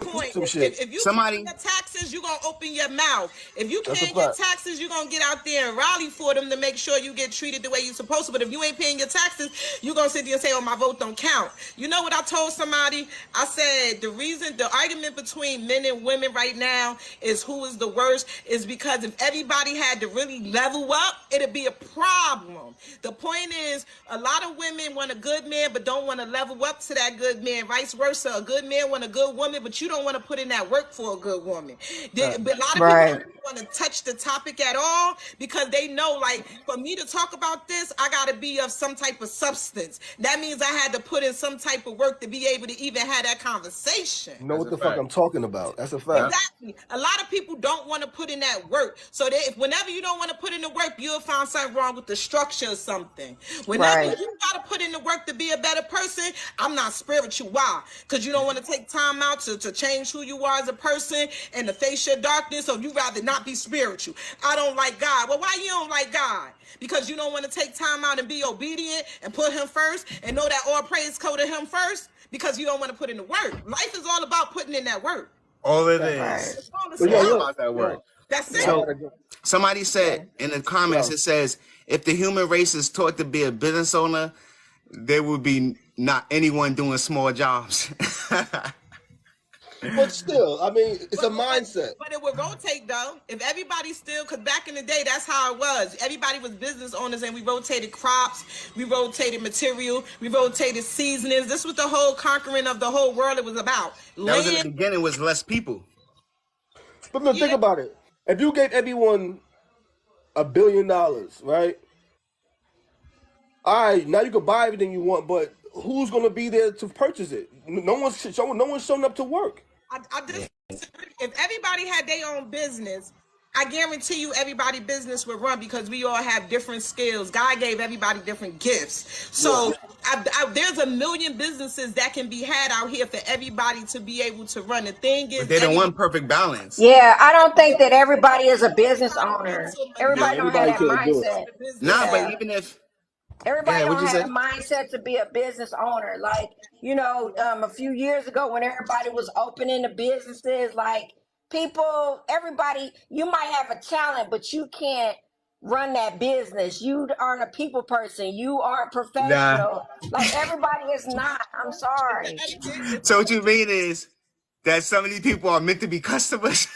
Point. Some shit. If you pay your taxes, you're going to open your mouth. If you paying your taxes, you're going to get out there and rally for them to make sure you get treated the way you're supposed to. But if you ain't paying your taxes, you're going to sit there and say, my vote don't count. You know what I told somebody? I said the argument between men and women right now is who is the worst is because if everybody had to really level up, it'd be a problem. The point is, a lot of women want a good man but don't want to level up to that good man. Vice versa. A good man want a good woman, but you don't want to put in that work for a good woman. But a lot of people don't want to touch the topic at all because they know, like, for me to talk about this, I got to be of some type of substance. That means I had to put in some type of work to be able to even have that conversation. Know what the fuck I'm talking about. That's a fact. Exactly. A lot of people don't want to put in that work. So whenever you don't want to put in the work, you'll find something wrong with the structure or something. Whenever you got to put in the work to be a better person, I'm not spiritual. Why? Because you don't want to take time out to change who you are as a person and to face your darkness, or you rather not be spiritual. I don't like God. Well, why you don't like God? Because you don't want to take time out and be obedient and put him first and know that all praise go to him first because you don't want to put in the work. Life is all about putting in that work. All it is. It's all about that work. That's it. So somebody said in the comments, it says, if the human race is taught to be a business owner, there would be not anyone doing small jobs. But still, I mean, it's a mindset. But it would rotate, though. If everybody still, because back in the day, that's how it was. Everybody was business owners, and we rotated crops, we rotated material, we rotated seasonings. This was the whole conquering of the whole world it was about. That was in the beginning, was less people. But look, think about it. If you gave everyone $1 billion, right? All right, now you can buy everything you want, but who's going to be there to purchase it? No one's showing up to work. I disagree. If everybody had their own business, I guarantee you everybody's business would run because we all have different skills. God gave everybody different gifts. So there's a million businesses that can be had out here for everybody to be able to run. The thing is, but they don't want perfect balance. Yeah, I don't think that everybody is a business owner. Everybody don't have that mindset. Nah, but even if everybody don't have a mindset to be a business owner. Like, a few years ago when everybody was opening the businesses, like everybody, you might have a talent, but you can't run that business. You aren't a people person. You aren't professional. Like, everybody is not. I'm sorry. So what you mean is that some of these people are meant to be customers?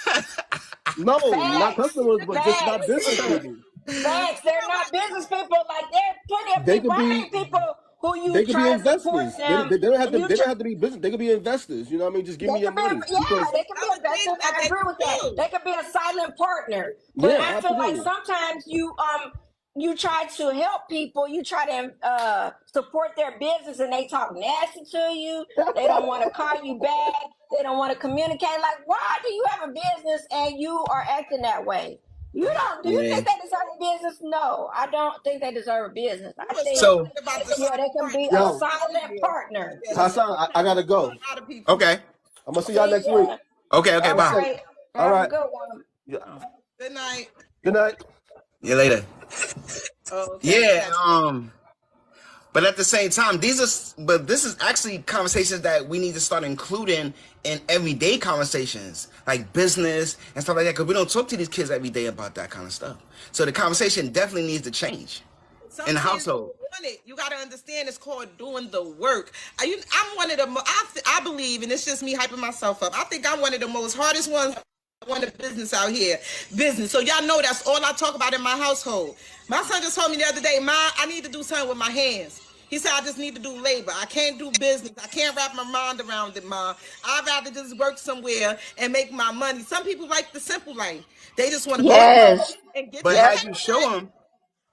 No, not customers, but just not business people. Facts. They're not business people. Like, there's plenty of people who you try to support them. They don't have to be business. They could be investors. You know what I mean? Just give me your money. They can be investors. I agree with that. They could be a silent partner. But I feel like sometimes you try to help people. You try to support their business, and they talk nasty to you. They don't want to call you back. They don't want to communicate. Like, why do you have a business and you are acting that way? Do you think they deserve a business? No, I don't think they deserve a business. I think they can be a silent partner. Hassan, I gotta go. Okay. I'm gonna see y'all next week. Okay, bye. All right. Good one. Good night. Good night. See you later. Okay. Yeah. But at the same time, this is actually conversations that we need to start including in everyday conversations, like business and stuff like that, because we don't talk to these kids every day about that kind of stuff. So the conversation definitely needs to change Some in the kids household. want it. You got to understand it's called doing the work. I'm one of the, I believe, and it's just me hyping myself up. I think I'm one of the most hardest ones. One of business out here, business. So y'all know that's all I talk about in my household. My son just told me the other day, Ma, I need to do something with my hands. He said, I just need to do labor. I can't do business. I can't wrap my mind around it, Ma. I'd rather just work somewhere and make my money. Some people like the simple life. They just want to go to work Yes. and get But their Yep. as check. you show him,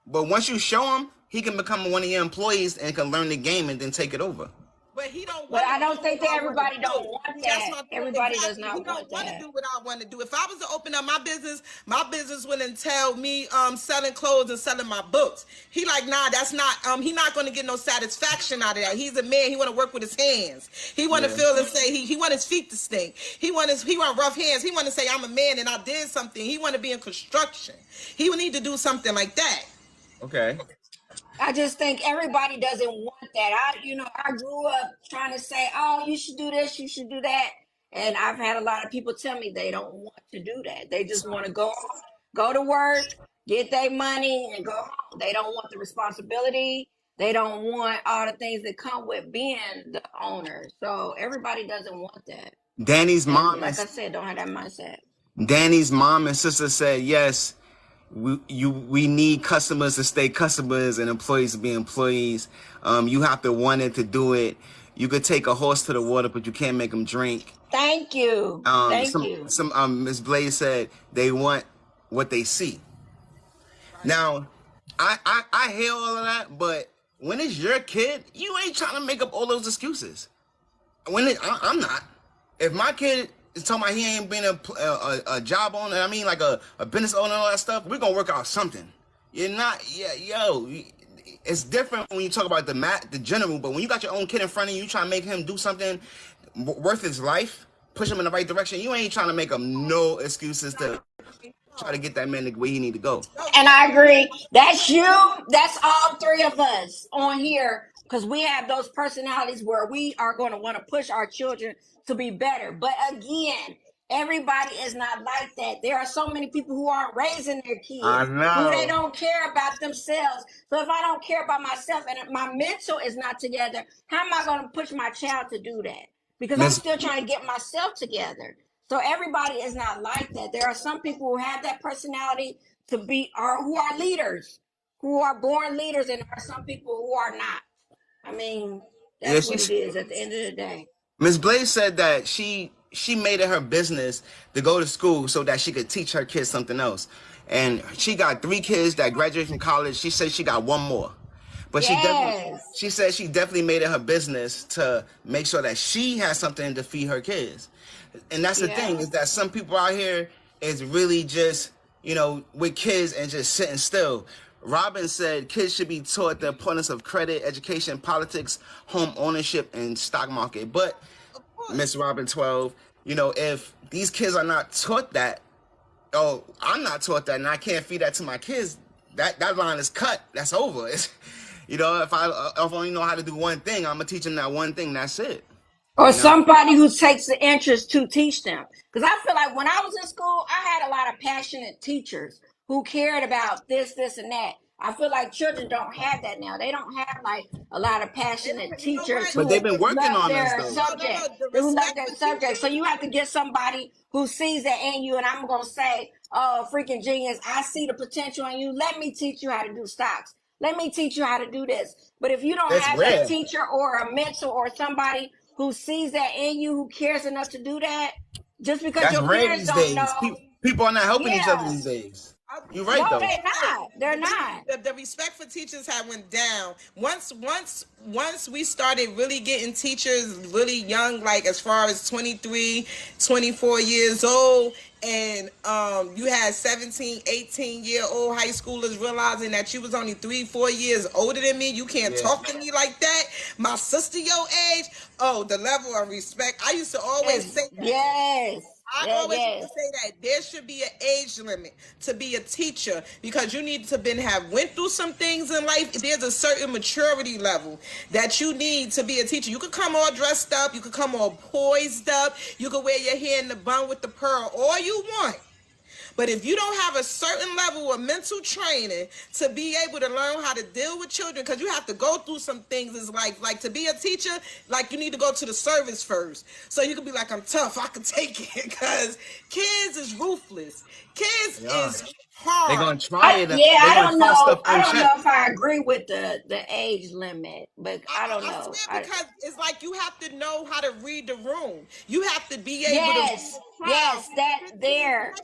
but once you show him, he can become one of your employees and can learn the game and then take it over. But he don't But want to I do don't what think that I want to everybody don't do. want See, that's that. my point Everybody does exactly. He not don't want want to that. do what I want to do. If I was to open up my business would entail me selling clothes and selling my books. He like, nah, that's not he not going to get no satisfaction out of that. He's a man. He want to work with his hands. He want to Yeah. feel and say he want his feet to stink. He want rough hands. He want to say I'm a man and I did something. He want to be in construction. He would need to do something like that. Okay. I just think everybody doesn't want that. I grew up trying to say, oh, you should do this, you should do that. And I've had a lot of people tell me they don't want to do that. They just want to go to work, get their money, and go home. They don't want the responsibility. They don't want all the things that come with being the owner. So everybody doesn't want that. Danny's And mom like I and said, don't have that mindset. Danny's mom and sister said yes. We need customers to stay customers and employees to be employees. You have to want it to do it. You could take a horse to the water, but you can't make them drink. Thank you. Thank you. Some Ms. Blaze said they want what they see. Now, I hear all of that, but when it's your kid, you ain't trying to make up all those excuses. I'm not. If my kid is talking about he ain't been a job owner, I mean like a business owner and all that stuff, we're gonna work out something. You're not, it's different when you talk about the general, but when you got your own kid in front of you, trying to make him do something worth his life, push him in the right direction, you ain't trying to make him no excuses to try to get that man the way he need to go. And I agree. That's you. That's all three of us on here because we have those personalities where we are going to want to push our children to be better. But again, everybody is not like that. There are so many people who aren't raising their I kids, who they know. don't care about themselves. So if I don't care about myself and my mental is not together, how am I going to push my child to do that? Because I'm Miss still trying to get myself together. So everybody is not like that. There are some people who have that personality to be or who are leaders, who are born leaders, and there are some people who are not. I mean, yeah, that's what it is at the end of the day. Miss Blaze said that she made it her business to go to school so that she could teach her kids something else. And she got 3 kids that graduated from college. She said she got 1 more. But Yes. she said she definitely made it her business to make sure that she has something to feed her kids. And that's the thing, Yeah. is that some people out here is really just, with kids and just sitting still. Robin said kids should be taught the importance of credit, education, politics, home ownership, and stock market. But Miss Robin 12, if these kids are not taught that, I'm not taught that, and I can't feed that to my kids, that line is cut. That's over. If I only know how to do one thing, I'm gonna teach them that one thing. That's it. Or somebody who takes the interest to teach them. Because I feel like when I was in school, I had a lot of passionate teachers who cared about this, and that. I feel like children don't have that now. They don't have like a lot of passionate You know teachers what? But they've who been working love on us their though. subject. The Who love respect their for subject. So teachers. you have to get somebody who sees that in you, and I'm gonna say, oh, freaking genius, I see the potential in you. Let me teach you how to do stocks. Let me teach you how to do this. But if you don't It's have that rare. teacher or a mentor or somebody who sees that in you, who cares enough to do that, just because That's your rare parents these don't days. know, People are not helping each other yeah. these days. You're No, right though. they're not. They're not. The respect for teachers had went down once we started really getting teachers really young, like as far as 23, 24 years old, and you had 17, 18-year-old high schoolers realizing that you was only 3, 4 years older than me. You can't Yeah. talk to me like that. My sister your age. Oh, the level of respect. I used to always say that. Yes. I always say that there should be an age limit to be a teacher, because you need to have went through some things in life. There's a certain maturity level that you need to be a teacher. You could come all dressed up, you could come all poised up, you could wear your hair in the bun with the pearl, all you want. But if you don't have a certain level of mental training to be able to learn how to deal with children, because you have to go through some things in life, like to be a teacher, like you need to go to the service first. So you can be like, I'm tough, I can take it, because kids is ruthless. Kids is hard. They're gonna try it. I don't know. I don't know if I agree with the age limit, but I don't know. I swear, because it's like you have to know how to read the room. You have to be able to. Yes, that there.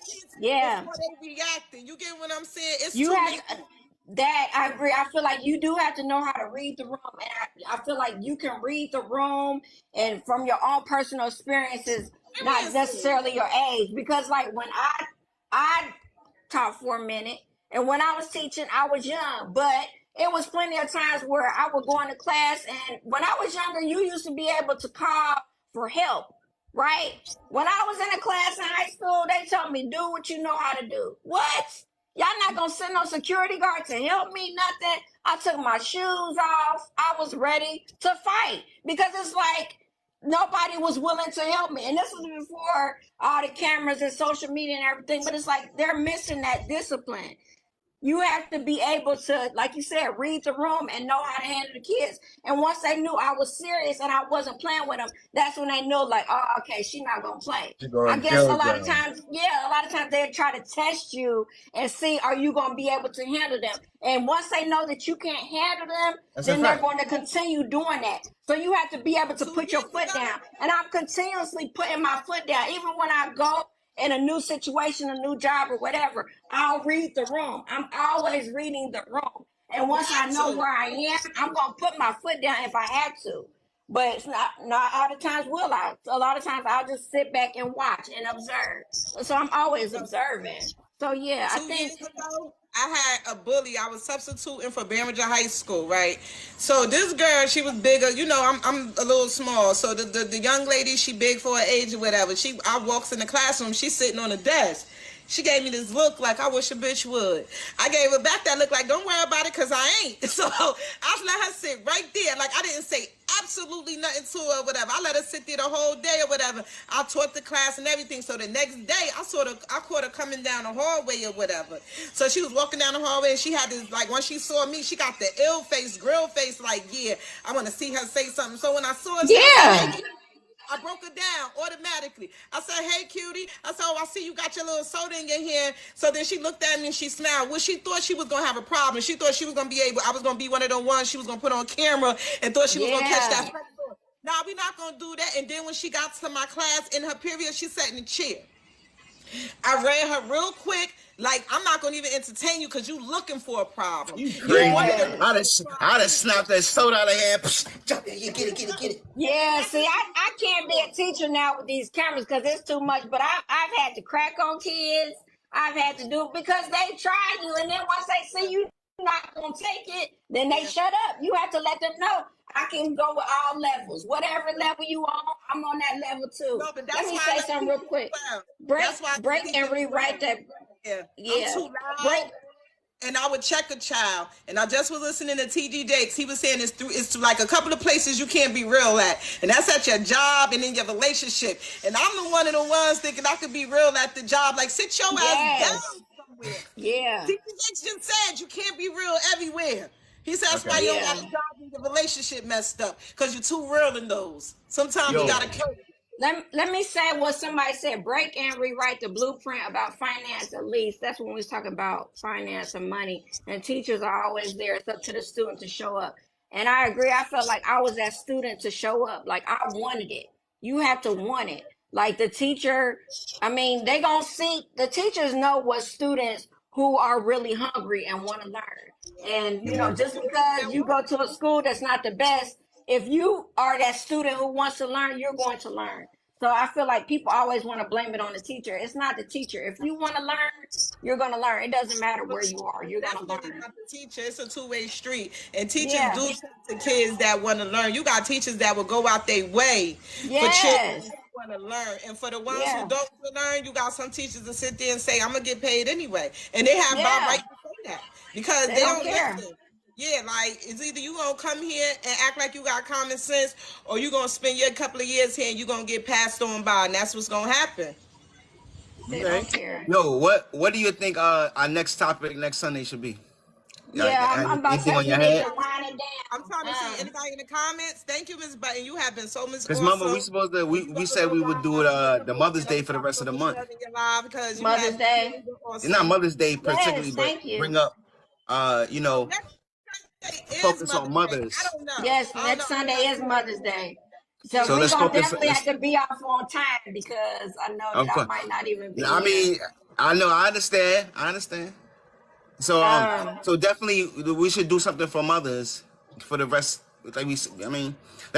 Yeah. Before they reacting. You get what I'm saying? It's you too have many. that. I agree. I feel like you do have to know how to read the room, and I feel like you can read the room and from your own personal experiences, not necessarily your age. Because like when I taught for a minute, and when I was teaching, I was young, but it was plenty of times where I would go into class, and when I was younger, you used to be able to call for help. Right? When I was in a class in high school, they told me, do what you know how to do. What? Y'all not gonna send no security guard to help me, nothing. I took my shoes off. I was ready to fight, because it's like nobody was willing to help me. And this was before all the cameras and social media and everything, but it's like they're missing that discipline. You have to be able to, like you said, read the room and know how to handle the kids. And once they knew I was serious and I wasn't playing with them, that's when they knew, like, oh, okay, she's not gonna play. I guess a lot of times they try to test you and see, are you gonna be able to handle them? And once they know that you can't handle them, then they're going to continue doing that. So you have to be able to put your foot down. And I'm continuously putting my foot down, even when I go in a new situation, a new job or whatever, I'll read the room. I'm always reading the room. And once I know where I am, I'm going to put my foot down if I have to. But it's not all the times will I. A lot of times I'll just sit back and watch and observe. So I'm always observing. So yeah, I think I had a bully. I was substituting for Barringer High School, right? So this girl, she was bigger. You know, I'm a little small. So the young lady, she big for her age or whatever. I walks in the classroom. She's sitting on the desk. She gave me this look like, I wish a bitch would. I gave her back that look like, don't worry about it, because I ain't. So I let her sit right there. Like, I didn't say absolutely nothing to her or whatever. I let her sit there the whole day or whatever. I taught the class and everything. So the next day, I caught her coming down the hallway or whatever. So she was walking down the hallway, and she had this, like, when she saw me, she got the ill face, grill face, like, yeah, I want to see her say something. So when I saw her, I broke her down automatically. I said, hey, cutie. I said, oh, I see you got your little soda in your hand. So then she looked at me and she smiled. Well, she thought she was going to have a problem. She thought she was going to be able, I was going to be one of the ones she was going to put on camera, and thought she was going to catch that. Nah, we're not going to do that. And then when she got to my class in her period, she sat in the chair. I read her real quick. Like, I'm not going to even entertain you because you looking for a problem. You crazy. I'd have snapped that soda out of her hand. Jump in, get it. Yeah, see, I can't be a teacher now with these cameras because it's too much. But I've had to crack on kids. I've had to do it because they try you. And then once they see you not going to take it, then they shut up. You have to let them know. I can go with all levels. Whatever level you on, I'm on that level too. No, let me say something real quick. Break and rewrite that. Yeah. I'm too loud. And I would check a child. And I just was listening to TG Jakes. He was saying it's like a couple of places you can't be real at. And that's at your job and in your relationship. And I'm the one of the ones thinking I could be real at the job. Like, sit your ass down somewhere. Yeah. TG Jakes just said you can't be real everywhere. He said that's why you don't got a job and your relationship messed up, because you're too real in those. Sometimes you gotta kill it. Let me say what somebody said. Break and rewrite the blueprint about finance, at least. That's when we was talking about finance and money. And teachers are always there. It's up to the student to show up. And I agree. I felt like I was that student to show up. Like, I wanted it. You have to want it. Like, the teacher, I mean, the teachers know what students who are really hungry and want to learn. And, just because you go to a school that's not the best, if you are that student who wants to learn, you're going to learn. So I feel like people always want to blame it on the teacher. It's not the teacher. If you want to learn, you're going to learn. It doesn't matter where you are. You're going to learn. Not the teacher. It's a two-way street. And teachers do to kids that want to learn. You got teachers that will go out their way for children want to learn. And for the ones who don't learn, you got some teachers to sit there and say, I'm going to get paid anyway. And they have my right to say that because they don't care. listen. Yeah, like it's either you gonna come here and act like you got common sense, or you gonna spend your couple of years here and you gonna get passed on by, and that's what's gonna happen. They don't care. Yo, what do you think our next topic next Sunday should be? I'm about to say we need to wind it down. I'm trying to see anybody in the comments. Thank you, Ms. Button. You have been so much. Because Mama, we supposed to we said we would do it the Mother's Day for the rest of the month. Because Mother's Day. It's not Mother's Day particularly, but bring up you know, focus on mothers. I don't know. Yes, next Sunday is Mother's Day. So we're going to definitely have to be off on time because I know that I might not even be I mean, I know, I understand. So so definitely we should do something for mothers for the rest. Like let's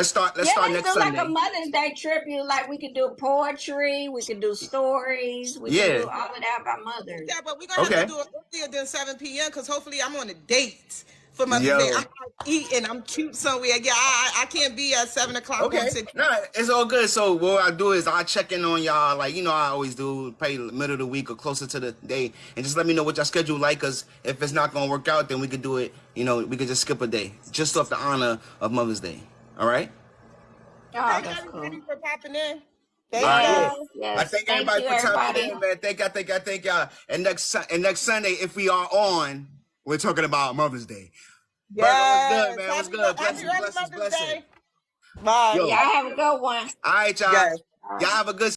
start next Sunday. Let's do like a Mother's Day tribute. Like we could do poetry, we could do stories, we could do all of that about mothers. Yeah, but we're gonna have to do it earlier than 7 p.m. because hopefully I'm on a date for Mother's Day. I'm like eating, I'm cute somewhere. Yeah, I can't be at 7 o'clock. Okay, no, it's all good. So what I do is I check in on y'all, like I always do, probably middle of the week or closer to the day, and just let me know what y'all schedule like. Cause if it's not gonna work out, then we could do it. We could just skip a day, just off the honor of Mother's Day. All right. Oh, that's cool. For popping in. Yes. I thank everybody for tapping in, man. Thank y'all. And next Sunday, if we are on, we're talking about Mother's Day. Yeah, what's good, man? What's good? Blessings. Bye. Y'all have a good one. All right, y'all. Y'all have a good